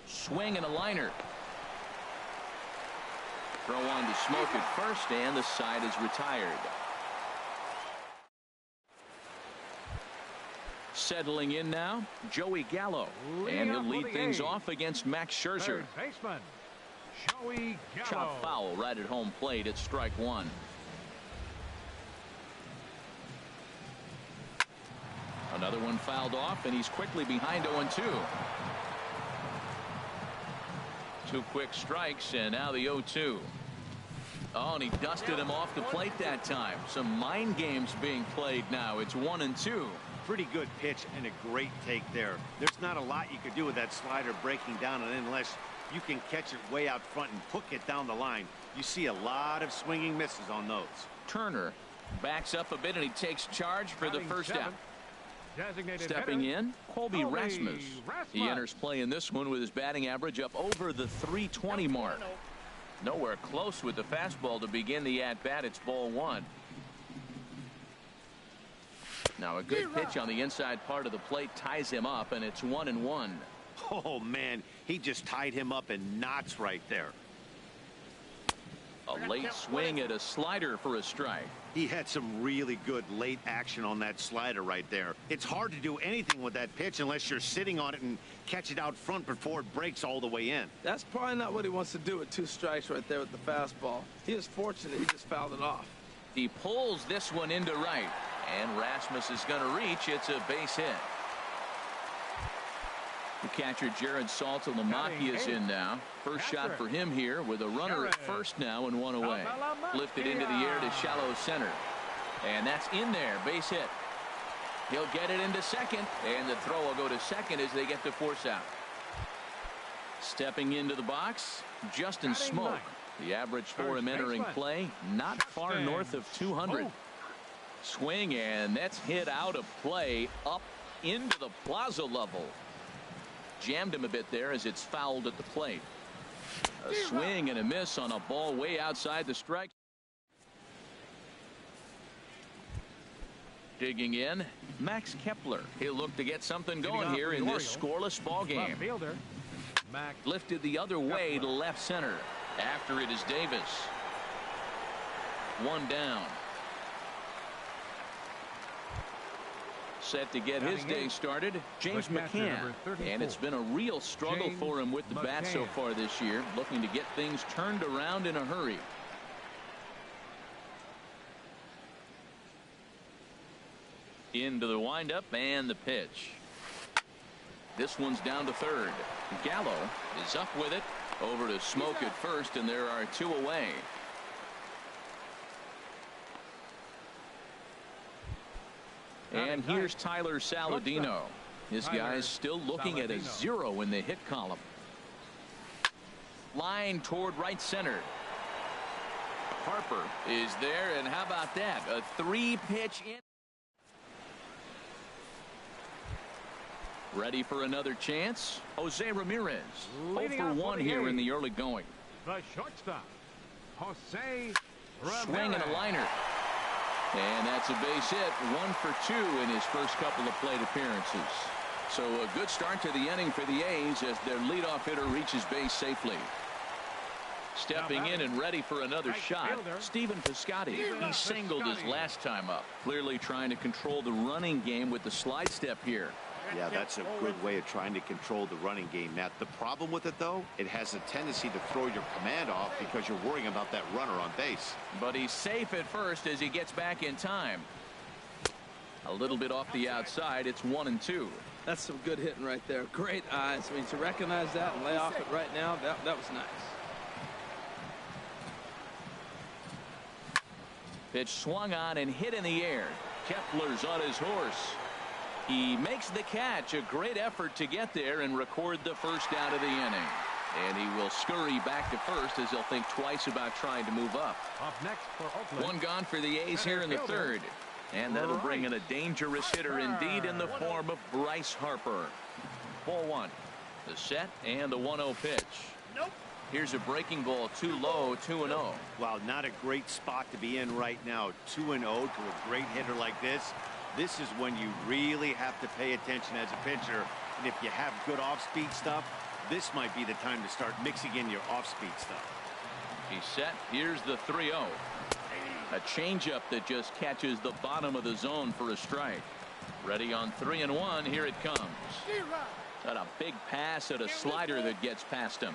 Swing and a liner. Throw on to Smoke at first, and the side is retired. Settling in now, Joey Gallo, and he'll lead things off against Max Scherzer. Baseman, Joey Gallo. Chop foul right at home plate at strike 1. Another one fouled off, and he's quickly behind 0-2. 2 quick strikes, and now the 0-2. Oh, and he dusted him off the plate that time. Some mind games being played now. It's 1-2. Pretty good pitch and a great take there. There's not a lot you could do with that slider breaking down, and unless you can catch it way out front and hook it down the line, you see a lot of swinging misses on those. Turner backs up a bit, and he takes charge for the first out. Stepping in, Colby Rasmus. He enters play in this one with his batting average up over the 320 mark. Nowhere close with the fastball to begin the at-bat. It's ball 1. Now a good pitch on the inside part of the plate ties him up, and it's 1-1. Oh, man, he just tied him up in knots right there. A late swing at a slider for a strike. He had some really good late action on that slider right there. It's hard to do anything with that pitch unless you're sitting on it and catch it out front before it breaks all the way in. That's probably not what he wants to do with 2 strikes right there with the fastball. He is fortunate he just fouled it off. He pulls this one into right, and Rasmus is going to reach. It's a base hit. The catcher Jared Saltalamacchia is in now. First shot for him here with a runner at first now and 1 away. Lifted into the air to shallow center. And that's in there. Base hit. He'll get it into second, and the throw will go to second as they get the force out. Stepping into the box, Justin Smoke. The average for him entering play, not far north of 200. Swing, and that's hit out of play up into the plaza level. Jammed him a bit there as it's fouled at the plate. A swing and a miss on a ball way outside the strike. Digging in, Max Kepler. He'll look to get something going here in this scoreless ball game. Lifted the other way to left center. After it is Davis. 1 down. Set to get his day started, James McCann. And it's been a real struggle for him with the bat so far this year, looking to get things turned around in a hurry. Into the windup and the pitch. This one's down to third. Gallo is up with it. Over to Smoke at first, and there are 2 away. And here's Tyler Saladino. This guy's still looking at a 0 in the hit column. Line toward right center. Harper is there, and how about that? A 3-pitch in. Ready for another chance? Jose Ramirez. 0 for 1 here in the early going. The shortstop, Jose Ramirez. Swing and a liner. And that's a base hit. 1 for 2 in his first couple of plate appearances. So a good start to the inning for the A's as their leadoff hitter reaches base safely. Stepping in and ready for another shot, Stephen Piscotty. He singled his last time up. Clearly trying to control the running game with the slide step here. Yeah, that's a good way of trying to control the running game. Now, the problem with it, though, it has a tendency to throw your command off because you're worrying about that runner on base. But he's safe at first as he gets back in time. A little bit off the outside. It's 1-2. That's some good hitting right there. Great eyes. I mean, to recognize that and lay off it right now, that was nice. Pitch swung on and hit in the air. Kepler's on his horse. He makes the catch. A great effort to get there and record the first out of the inning. And he will scurry back to first as he'll think twice about trying to move up. Up next for Oakland. One gone for the A's here in the third. And that'll bring in a dangerous hitter indeed in the form of Bryce Harper. Ball one. The set and the 1-0 pitch. Nope. Here's a breaking ball too low, 2-0. Wow, not a great spot to be in right now. 2-0 to a great hitter like this. This is when you really have to pay attention as a pitcher. And if you have good off-speed stuff, this might be the time to start mixing in your off-speed stuff. He's set. Here's the 3-0. A changeup that just catches the bottom of the zone for a strike. Ready on 3-1. Here it comes. Got a big pass at a slider that gets past him.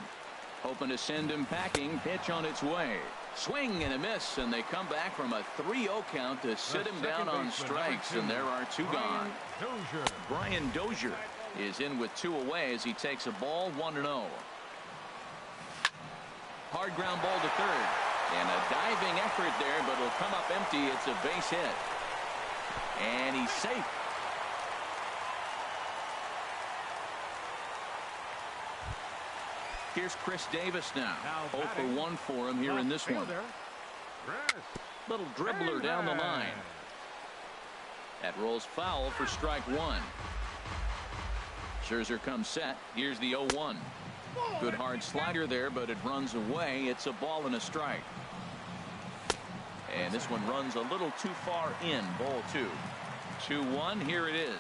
Hoping to send him packing. Pitch on its way. Swing and a miss, and they come back from a 3-0 count to sit him down on strikes, and there are two gone. Brian Dozier is in with two away as he takes a ball, 1-0. Hard ground ball to third. And a diving effort there, but it'll come up empty. It's a base hit. And he's safe. Here's Chris Davis now. 0 for 1 for him here in this one. Little dribbler down the line. That rolls foul for strike one. Scherzer comes set. Here's the 0-1. Good hard slider there, but it runs away. It's a ball and a strike. And this one runs a little too far in. Ball two. 2-1. Here it is.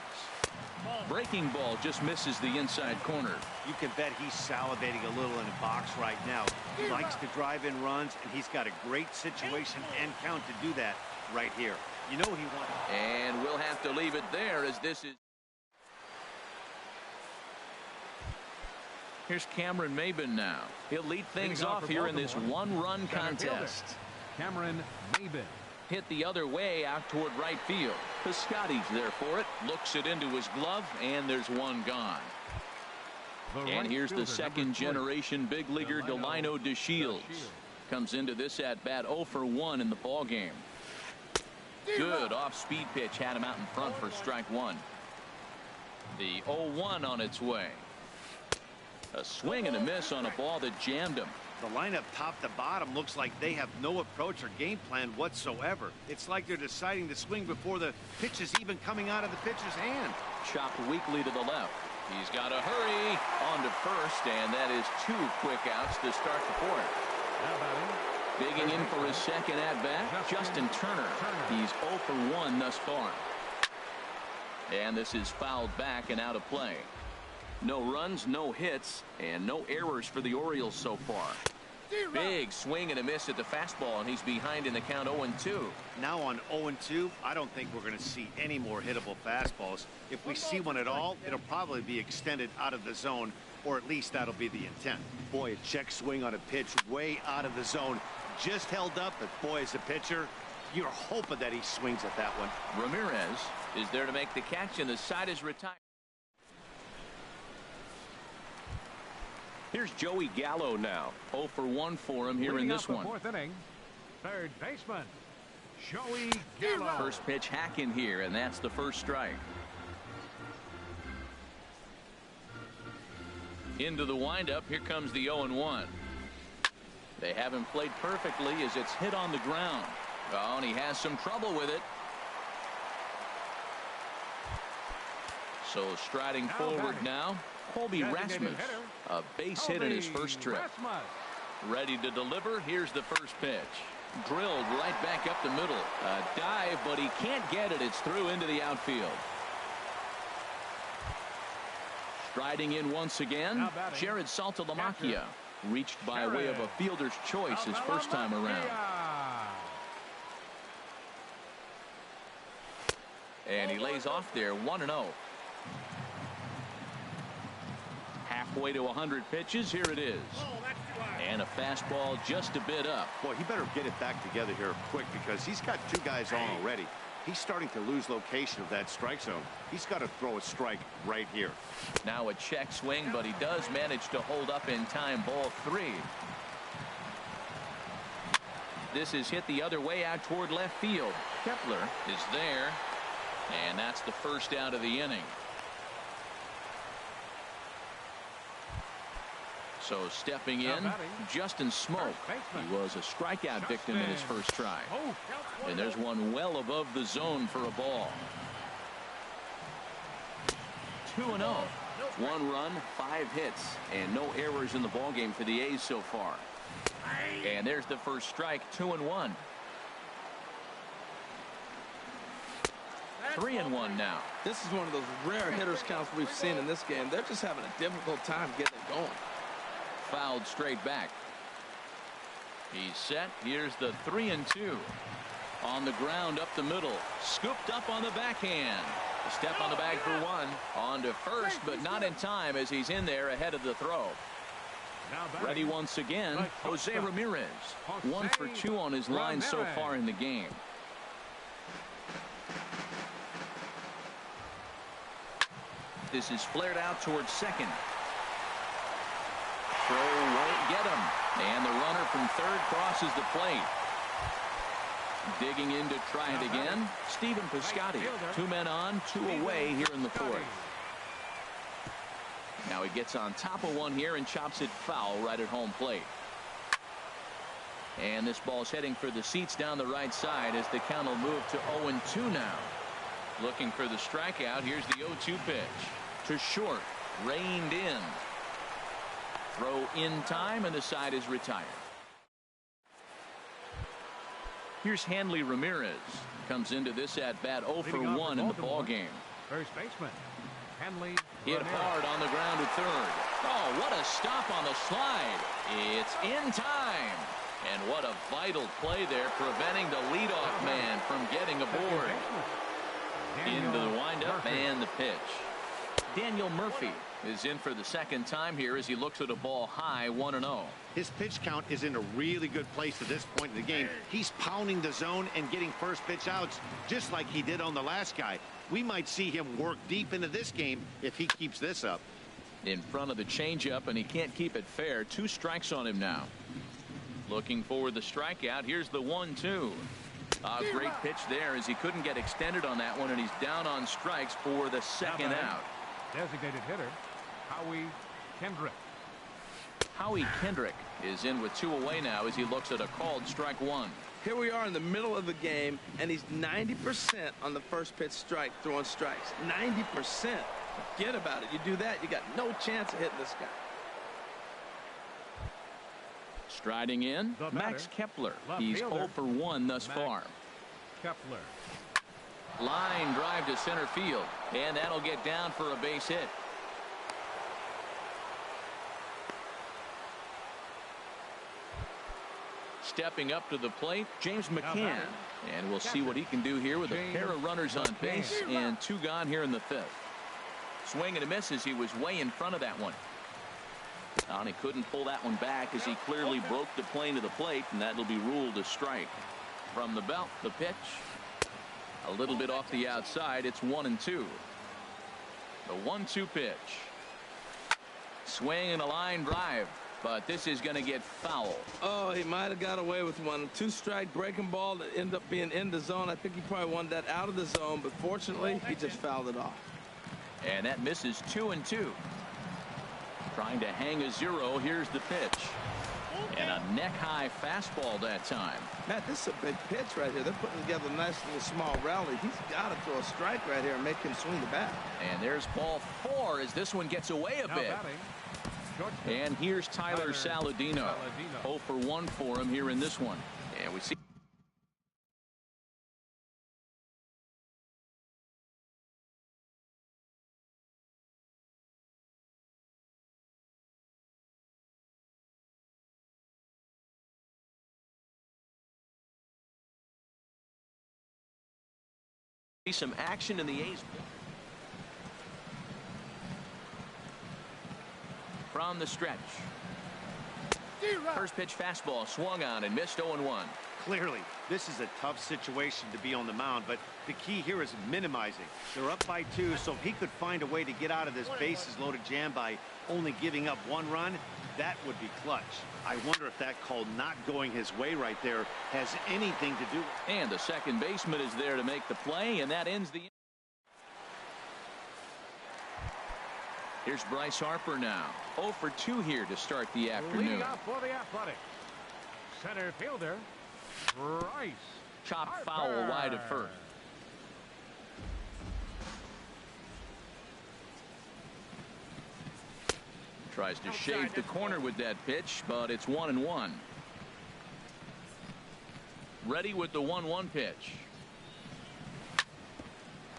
Breaking ball just misses the inside corner. You can bet he's salivating a little in the box right now. He likes to drive in runs, and he's got a great situation and count to do that right here. You know he wants. And we'll have to leave it there as this is. Here's Cameron Maybin now. He'll lead things off here in this one-run contest. Cameron Maybin. Hit the other way out toward right field. Piscotty's there for it. Looks it into his glove, and there's one gone. And here's the second-generation big leaguer Delino DeShields. Comes into this at-bat 0 for 1 in the ballgame. Good off-speed pitch had him out in front for strike one. The 0-1 on its way. A swing and a miss on a ball that jammed him. The lineup top to bottom looks like they have no approach or game plan whatsoever. It's like they're deciding to swing before the pitch is even coming out of the pitcher's hand. Chopped weakly to the left. He's got to hurry on to first, and that is 2 quick outs to start the fourth. Digging in for his second at-bat, Justin Turner. He's 0 for 1 thus far. And this is fouled back and out of play. No runs, no hits, and no errors for the Orioles so far. Big swing and a miss at the fastball, and he's behind in the count 0-2. Now on 0-2, I don't think we're going to see any more hittable fastballs. If we see one at all, it'll probably be extended out of the zone, or at least that'll be the intent. Boy, a check swing on a pitch way out of the zone. Just held up, but boy, as a pitcher, you're hoping that he swings at that one. Ramirez is there to make the catch, and the side is retired. Here's Joey Gallo now. 0 for 1 for him here in this one. Fourth inning. Third baseman, Joey Gallo. First pitch hack in here, and that's the first strike. Into the windup. Here comes the 0-1. They haven't played perfectly as it's hit on the ground. Oh, and he has some trouble with it. So striding forward now, Colby Rasmus. A base hit in his first trip. Ready to deliver. Here's the first pitch. Drilled right back up the middle. A dive, but he can't get it. It's through into the outfield. Striding in once again, Jared Saltalamacchia. Reached by way of a fielder's choice his first time around. And he lays off there, 1-0. Halfway to 100 pitches. Here it is. And a fastball just a bit up. Boy, he better get it back together here quick because he's got 2 guys on already. He's starting to lose location of that strike zone. He's got to throw a strike right here. Now a check swing, but he does manage to hold up in time. Ball 3. This is hit the other way out toward left field. Kepler is there, and that's the first out of the inning. So stepping in, Justin Smoke. He was a strikeout victim in his first try. And there's one well above the zone for a ball. 2-0. 1 run, 5 hits, and no errors in the ballgame for the A's so far. And there's the first strike. 2-1. 3-1 now. This is one of those rare hitters counts we've seen in this game. They're just having a difficult time getting it going. Fouled straight back. He's set. Here's the 3-2. On the ground up the middle. Scooped up on the backhand. A step on the bag for 1. On to first, but not in time as he's in there ahead of the throw. Ready once again, Jose Ramirez. 1 for 2 on his line so far in the game. This is flared out towards second. Throw won't get him. And the runner from third crosses the plate. Digging in to try it again. Stephen Piscotty. 2 men on, 2 away here in the 4th. Now he gets on top of one here and chops it foul right at home plate. And this ball's heading for the seats down the right side as the count will move to 0-2 now. Looking for the strikeout. Here's the 0-2 pitch. To short. Reined in. Throw in time, and the side is retired. Here's Hanley Ramirez. Comes into this at bat 0 for 1 in the ball game. First baseman Hanley Hit Ramirez. hard on the ground to third. Oh, what a stop on the slide. It's in time. And what a vital play there, preventing the leadoff man from getting aboard. Into the windup and the pitch. Daniel Murphy is in for the second time here as he looks at a ball high. 1-0. His pitch count is in a really good place at this point in the game. He's pounding the zone and getting first pitch outs just like he did on the last guy. We might see him work deep into this game if he keeps this up. In front of the changeup, and he can't keep it fair. 2 strikes on him now. Looking for the strikeout. Here's the 1-2. A great pitch there as he couldn't get extended on that one, and he's down on strikes for the second out. Designated hitter Howie Kendrick. Howie Kendrick is in with 2 away now as he looks at a called strike 1. Here we are in the middle of the game, and he's 90% on the first pitch strike, throwing strikes. 90%. Forget about it. You do that, you got no chance of hitting this guy. Striding in, The Max batter, Kepler. left He's fielder, 0 for 1 thus Max far. Kepler. Line drive to center field, and that'll get down for a base hit. Stepping up to the plate, James McCann. And we'll see what he can do here with a pair of runners on base and 2 gone here in the 5th. Swing and a miss as he was way in front of that one. And he couldn't pull that one back as he clearly broke the plane to the plate, and that'll be ruled a strike. From the belt, the pitch. A little bit off the outside. It's 1-2. The 1-2 pitch. Swing and a line drive. But this is going to get foul. Oh, he might have got away with one. 2-strike breaking ball that ended up being in the zone. I think he probably wanted that out of the zone, but fortunately, he just fouled it off. And that misses 2-2. Trying to hang a 0. Here's the pitch. And a neck-high fastball that time. Matt, this is a big pitch right here. They're putting together a nice little small rally. He's got to throw a strike right here and make him swing the bat. And there's ball 4 as this one gets away a Now bit. batting, shortstop. And here's Tyler Saladino. 0 for 1 for him here in this one. And we see some action in the A's. From the stretch. First pitch fastball swung on and missed. 0-1. Clearly, this is a tough situation to be on the mound, but the key here is minimizing. They're up by 2, so if he could find a way to get out of this bases-loaded jam by only giving up 1 run, that would be clutch. I wonder if that call not going his way right there has anything to do with it. And the second baseman is there to make the play, and that ends the... Here's Bryce Harper now. 0 for 2 here to start the afternoon. Leading off for the Athletics, center fielder, Bryce Chopped Harper. foul wide of first. Tries to shave the corner with that pitch, but it's 1-1. Ready with the 1-1 pitch.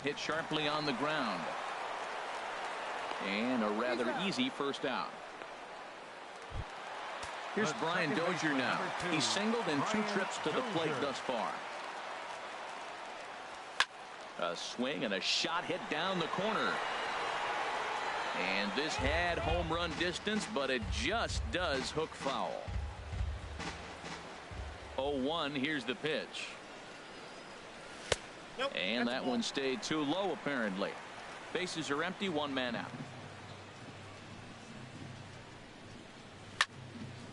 Hit sharply on the ground. And a rather easy first out. Here's Brian Dozier now. He's singled in 2 trips to the plate thus far. A swing and a shot hit down the corner. And this had home run distance, but it just does hook foul. 0-1, here's the pitch. And that one stayed too low, apparently. Bases are empty, 1 man out.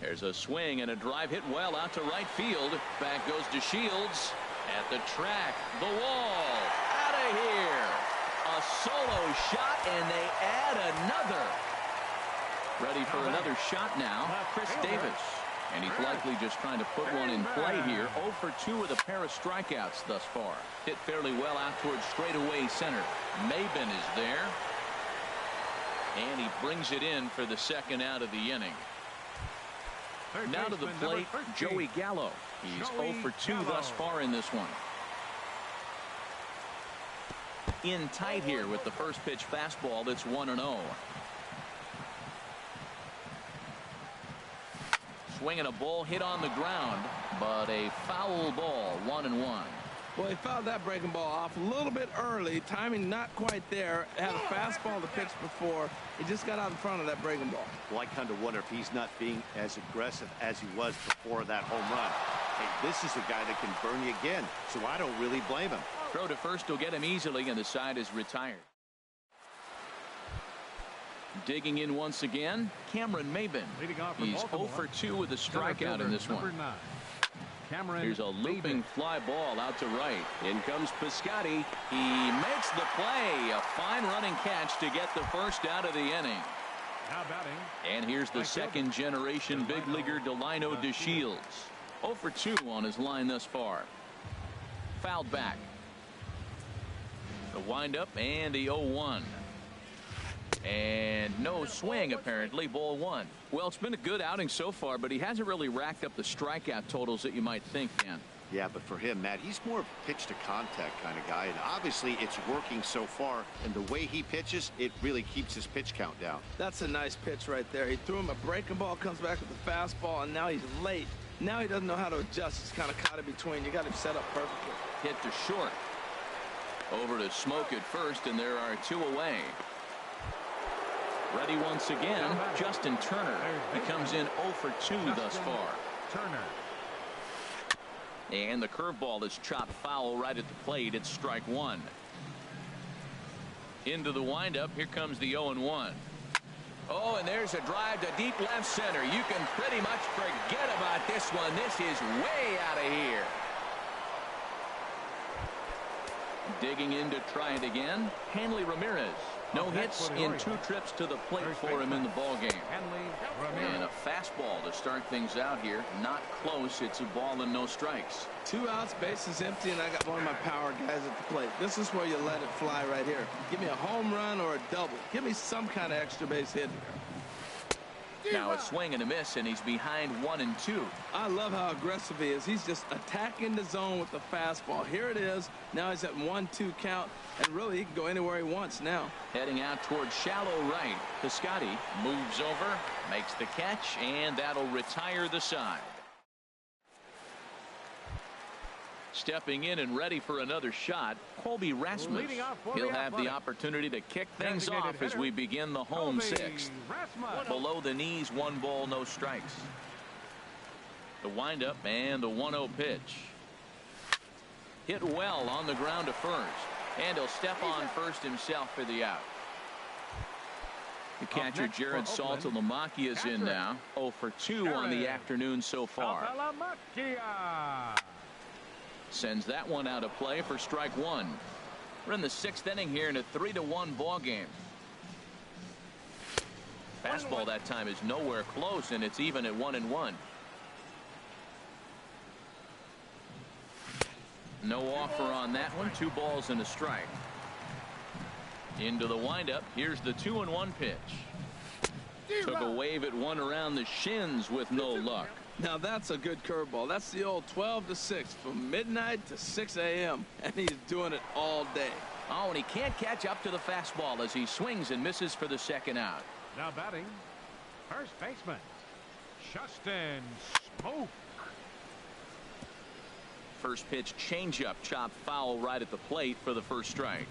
There's a swing and a drive hit well out to right field. Back goes to Shields. At the track, the wall. Out of here. A solo shot, and they add another. Ready for another shot now, Chris Davis. And he's likely just trying to put one in play here. 0 for 2 with a pair of strikeouts thus far. Hit fairly well out towards straightaway center. Maben is there. And he brings it in for the second out of the inning. Now to the plate, Joey Gallo. He's 0 for 2 thus far in this one. In tight here with the first pitch fastball that's 1-0. Swinging a ball hit on the ground, but a foul ball, 1-1. Well, he fouled that breaking ball off a little bit early. Timing not quite there. Had a fastball to pitch before. He just got out in front of that breaking ball. Well, I kind of wonder if he's not being as aggressive as he was before that home run. Hey, this is a guy that can burn you again, so I don't really blame him. Throw to first will get him easily, and the side is retired. Digging in once again, Cameron Maben. He's 0 for 2 with a strikeout in this one. Here's a looping fly ball out to right. In comes Piscotty. He makes the play. A fine running catch to get the first out of the inning. And here's the second generation big leaguer Delino DeShields. 0 for 2 on his line thus far. Fouled back. The windup and the 0-1. And no swing, apparently. Ball 1. Well, it's been a good outing so far, but he hasn't really racked up the strikeout totals that you might think, Dan. Yeah, but for him, Matt, he's more of a pitch to contact kind of guy, and obviously it's working so far, and the way he pitches, it really keeps his pitch count down. That's a nice pitch right there. He threw him a breaking ball, comes back with the fastball, and now he's late. Now he doesn't know how to adjust. He's kind of caught in between. You got him set up perfectly. Hit to short. Over to Smoke at first, and there are 2 away. Ready once again, Justin Turner. He comes in 0 for 2 thus far. And the curveball is chopped foul right at the plate. It's strike 1. Into the windup. Here comes the 0-1. Oh, and there's a drive to deep left center. You can pretty much forget about this one. This is way out of here. Digging in to try it again, Hanley Ramirez. No hits in 2 trips to the plate for him in the ballgame. And a fastball to start things out here. Not close. It's a ball and no strikes. 2 outs, bases empty, and I got one of my power guys at the plate. This is where you let it fly right here. Give me a home run or a double. Give me some kind of extra base hit here. Now a swing and a miss, and he's behind 1 and 2. I love how aggressive he is. He's just attacking the zone with the fastball. Here it is. Now he's at 1-2 count, and really he can go anywhere he wants now. Heading out towards shallow right. Piscotty moves over, makes the catch, and that'll retire the side. Stepping in and ready for another shot, Colby Rasmus. He'll have the opportunity to kick things off as we begin the home 6th. Below the knees, 1 ball, no strikes. The windup and the 1-0 pitch. Hit well on the ground to first. And he'll step on first himself for the out. The catcher, Jared Saltalamacchia, is in now. 0 for 2 on the afternoon so far. Sends that one out of play for strike one. We're in the 6th inning here in a 3-1 ball game. Fastball that time is nowhere close, and it's even at 1-1. No offer on that one. 2 balls and a strike. Into the windup. Here's the 2-1 pitch. Took a wave at one around the shins with no luck. Now that's a good curveball. That's the old 12 to 6 from midnight to 6 a.m. and he's doing it all day. Oh, and he can't catch up to the fastball as he swings and misses for the second out. Now batting, first baseman, Justin Smoke. First pitch changeup, chopped foul right at the plate for the first strike.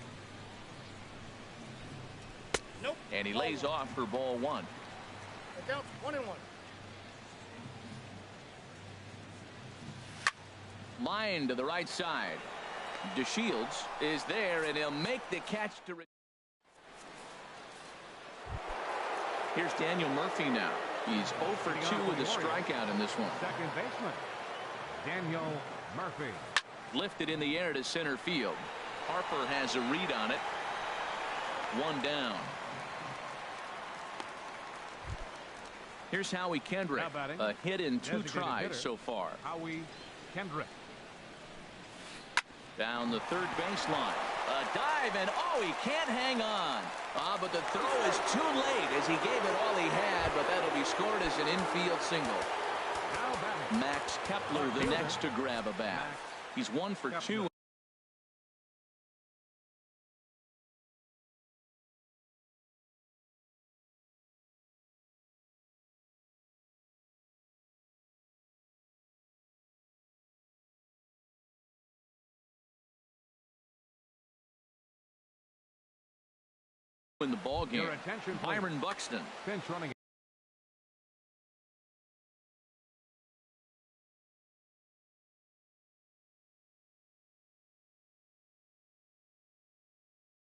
Nope. And he lays off for ball one. The count's 1-1. Line to the right side. DeShields is there, and he'll make the catch to. Here's Daniel Murphy now. He's 0 for 2 with a strikeout in this one. Second baseman, Daniel Murphy. Lifted in the air to center field. Harper has a read on it. One down. Here's Howie Kendrick. A hit in 2 tries so far. Howie Kendrick. Down the third baseline. A dive, and oh, he can't hang on. But the throw is too late as he gave it all he had, but that'll be scored as an infield single. Max Kepler the next to grab a bat. He's 1 for 2. In the ball game. Byron Buxton. Pinch running.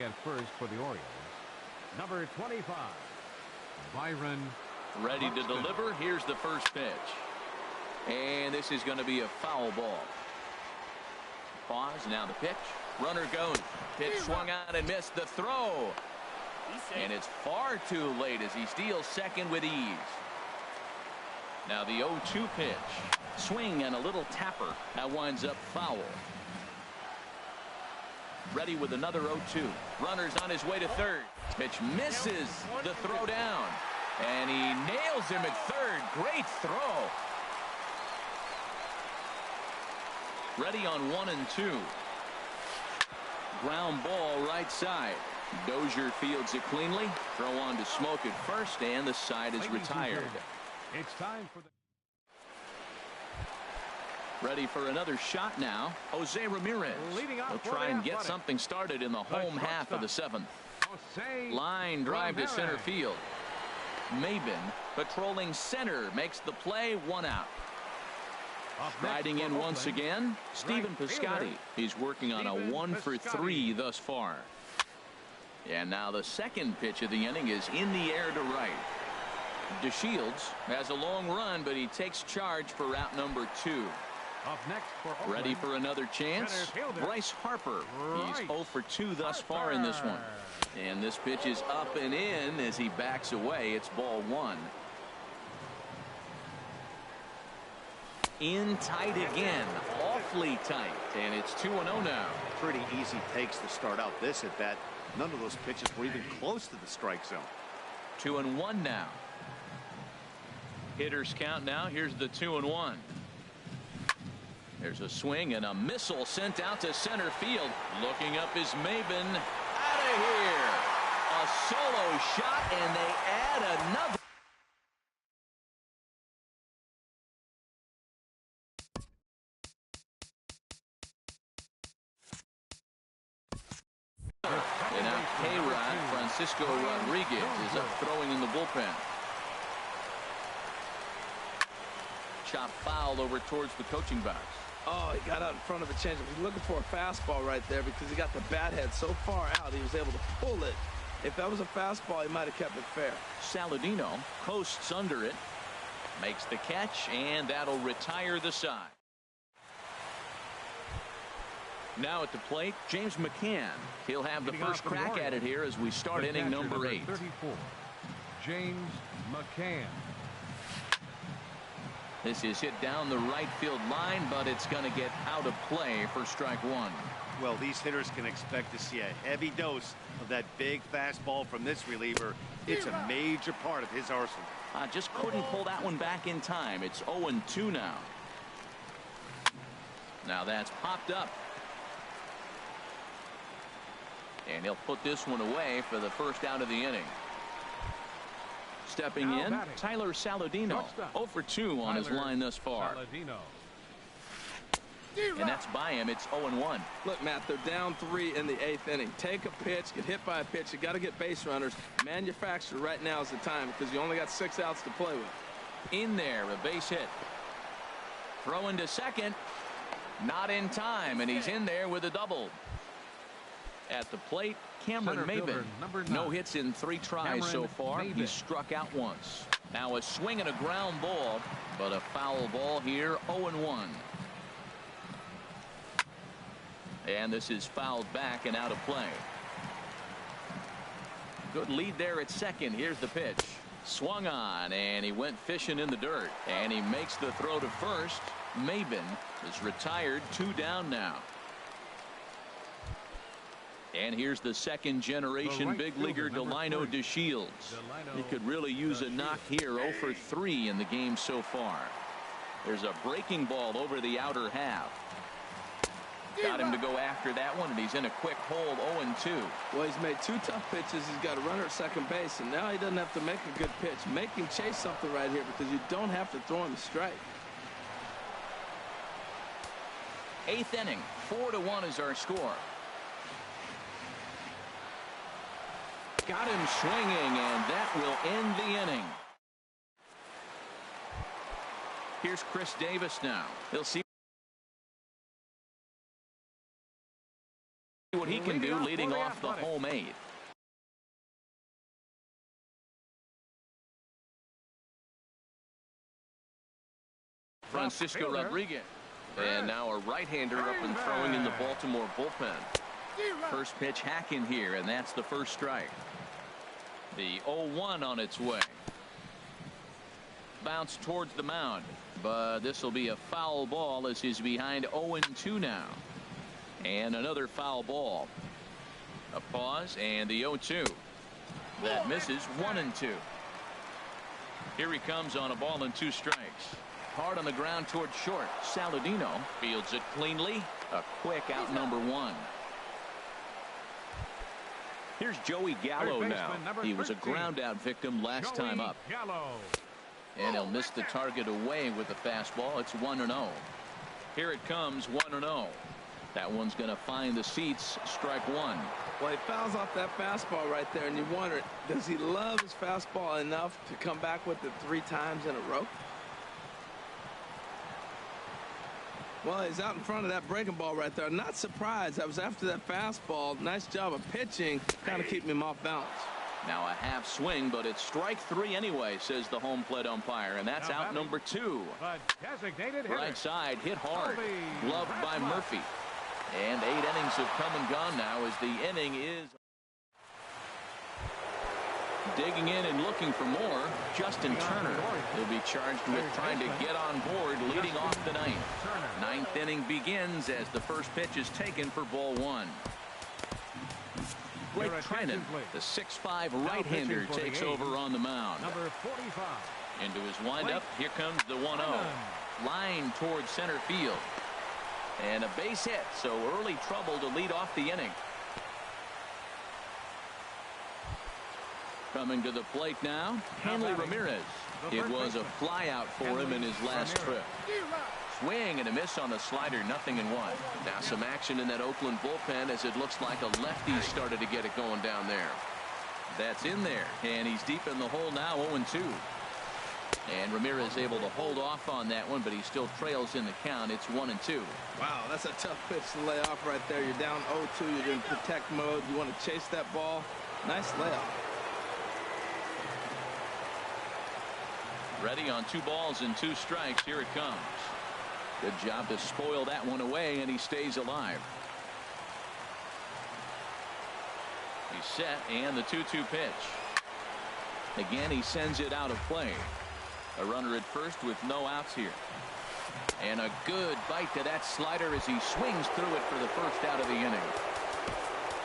At first for the Orioles, number 25, Byron. Ready to deliver. Here's the first pitch. And this is going to be a foul ball. Pause. Now the pitch. Runner goes. Pitch swung out and missed. The throw. And it's far too late as he steals second with ease. Now the 0-2 pitch. Swing and a little tapper. That winds up foul. Ready with another 0-2. Runner's on his way to third. Pitch misses the throw down. And he nails him at third. Great throw. Ready on 1 and 2. Ground ball right side. Dozier fields it cleanly. Throw on to Smoke at first, and the side is retired. It's time for the. Ready for another shot now. Jose Ramirez. He'll try and get something started in the home half of the 7th. Line drive to center field. Maben patrolling center makes the play. 1 out. Riding in once again, Stephen Piscotty. He's working on a 1 for 3 thus far. And now the second pitch of the inning is in the air to right. DeShields has a long run, but he takes charge for route number 2. Up next for Oakland. Ready for another chance. Bryce Harper. He's 0 for 2 thus far in this one. And this pitch is up and in as he backs away. It's ball 1. In tight again. Awfully tight. And it's 2-0 now. Pretty easy takes to start out this at bat. None of those pitches were even close to the strike zone. 2-1 now. Hitters count now. Here's the 2-1. There's a swing and a missile sent out to center field. Looking up is Maben. Out of here. A solo shot, and they add another. And now K-Rod Francisco Rodriguez is up throwing in the bullpen. chop foul over towards the coaching box. Oh, he got out in front of the changeup. He's looking for a fastball right there because he got the bat head so far out he was able to pull it. If that was a fastball, he might have kept it fair. Saladino coasts under it, makes the catch, and that'll retire the side. Now at the plate, James McCann. He'll have the first crack at it here as we start inning number 8. 34, James McCann. This is hit down the right field line, but it's going to get out of play for strike 1. Well, these hitters can expect to see a heavy dose of that big fastball from this reliever. It's a major part of his arsenal. Just couldn't pull that one back in time. It's 0-2 now. Now that's popped up. And he'll put this one away for the first out of the inning. Stepping in, Tyler Saladino. 0 for 2 on his line thus far. And that's by him. It's 0-1. Look, Matt, they're down 3 in the 8th inning. Take a pitch, get hit by a pitch. You got to get base runners. Manufacture right now is the time because you only got 6 outs to play with. In there, a base hit. Throw into second. Not in time, and he's in there with a double. At the plate, Cameron Maben. No hits in 3 tries so far. He's struck out once. Now a swing and a ground ball, but a foul ball here, 0-1. And this is fouled back and out of play. Good lead there at second. Here's the pitch. Swung on, and he went fishing in the dirt. And he makes the throw to first. Maben is retired, 2 down now. And here's the second generation big leaguer Delino DeShields. He could really use a knock here. 0 for 3 in the game so far. There's a breaking ball over the outer half. Got him to go after that one, and he's in a quick hold. 0-2. Well, he's made 2 tough pitches. He's got a runner at second base, and now he doesn't have to make a good pitch. Make him chase something right here because you don't have to throw him a strike. 8th inning, 4-1 is our score. Got him swinging, and that will end the inning. Here's Chris Davis now. He'll see what he can do leading off the home 8th. Francisco Rodriguez. And now a right-hander up and throwing in the Baltimore bullpen. First pitch hack in here, and that's the first strike. The 0-1 on its way. Bounce towards the mound, but this will be a foul ball as he's behind 0-2 now. And another foul ball. A pause and the 0-2. That misses. 1-2. Here he comes on a ball and 2 strikes. Hard on the ground towards short. Saladino fields it cleanly. A quick out number 1. Here's Joey Gallo now. He was a ground out victim last time up. And he'll miss the target away with the fastball. It's 1-0. Here it comes, 1-0. That one's going to find the seats. Strike 1. Well, he fouls off that fastball right there, and you wonder, does he love his fastball enough to come back with it 3 times in a row? Well, he's out in front of that breaking ball right there. Not surprised. I was after that fastball. Nice job of pitching, kind of keeping him off balance. Now a half swing, but it's strike 3 anyway, says the home plate umpire, and that's out number 2. Right side, hit hard. Gloved by Murphy. And 8 innings have come and gone now as the inning is digging in and looking for more. Justin Turner will be charged with trying to get on board leading off the 9th. 9th inning begins as the first pitch is taken for ball 1. Blake Trinan, the 6'5" right-hander, takes over on the mound. Number 45. Into his windup, here comes the 1-0. Line towards center field. And a base hit, so early trouble to lead off the inning. Coming to the plate now, Hanley Ramirez. It was a flyout for him in his last trip. Swing and a miss on the slider, 0-1. Now some action in that Oakland bullpen as it looks like a lefty started to get it going down there. That's in there, and he's deep in the hole now, 0-2. And Ramirez able to hold off on that one, but he still trails in the count. It's 1-2. Wow, that's a tough pitch to lay off right there. You're down 0-2. You're in protect mode. You want to chase that ball. Nice layoff. Ready on 2 balls and 2 strikes. Here it comes. Good job to spoil that one away, and he stays alive. He's set, and the 2-2 pitch. Again, he sends it out of play. A runner at first with no outs here. And a good bite to that slider as he swings through it for the first out of the inning.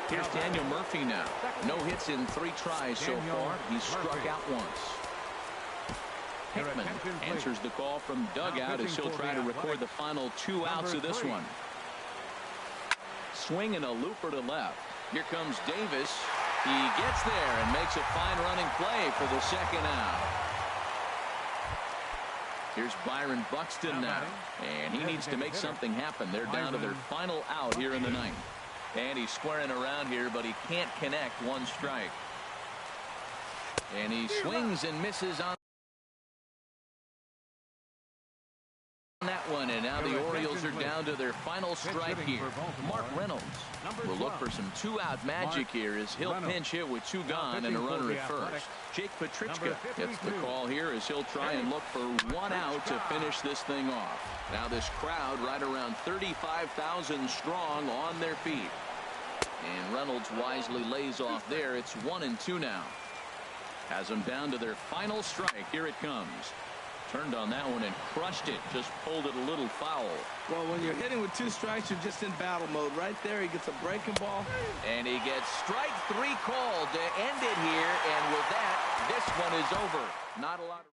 Here's Daniel Murphy now. No hits in 3 tries so far. He's struck out once. Hickman answers the call from dugout as he'll try to record the final 2 outs of this one. Swinging a looper to left. Here comes Davis. He gets there and makes a fine running play for the second out. Here's Byron Buxton now, and he needs to make something happen. They're down to their final out here in the 9th. And he's squaring around here, but he can't connect. 1 strike. And he swings and misses on that one, and now the Orioles are down to their final strike here. Mark Reynolds will look for some 2-out magic here as he'll pinch hit with 2 gone and a runner at first. Jake Petrichka gets the call here as he'll try and look for 1 out to finish this thing off. Now this crowd right around 35,000 strong on their feet. And Reynolds wisely lays off there. It's 1-2 now. Has them down to their final strike. Here it comes. Turned on that one and crushed it. Just pulled it a little foul. Well, when you're hitting with 2 strikes, you're just in battle mode. Right there, he gets a breaking ball. And he gets strike 3 called to end it here. And with that, this one is over. Not a lot of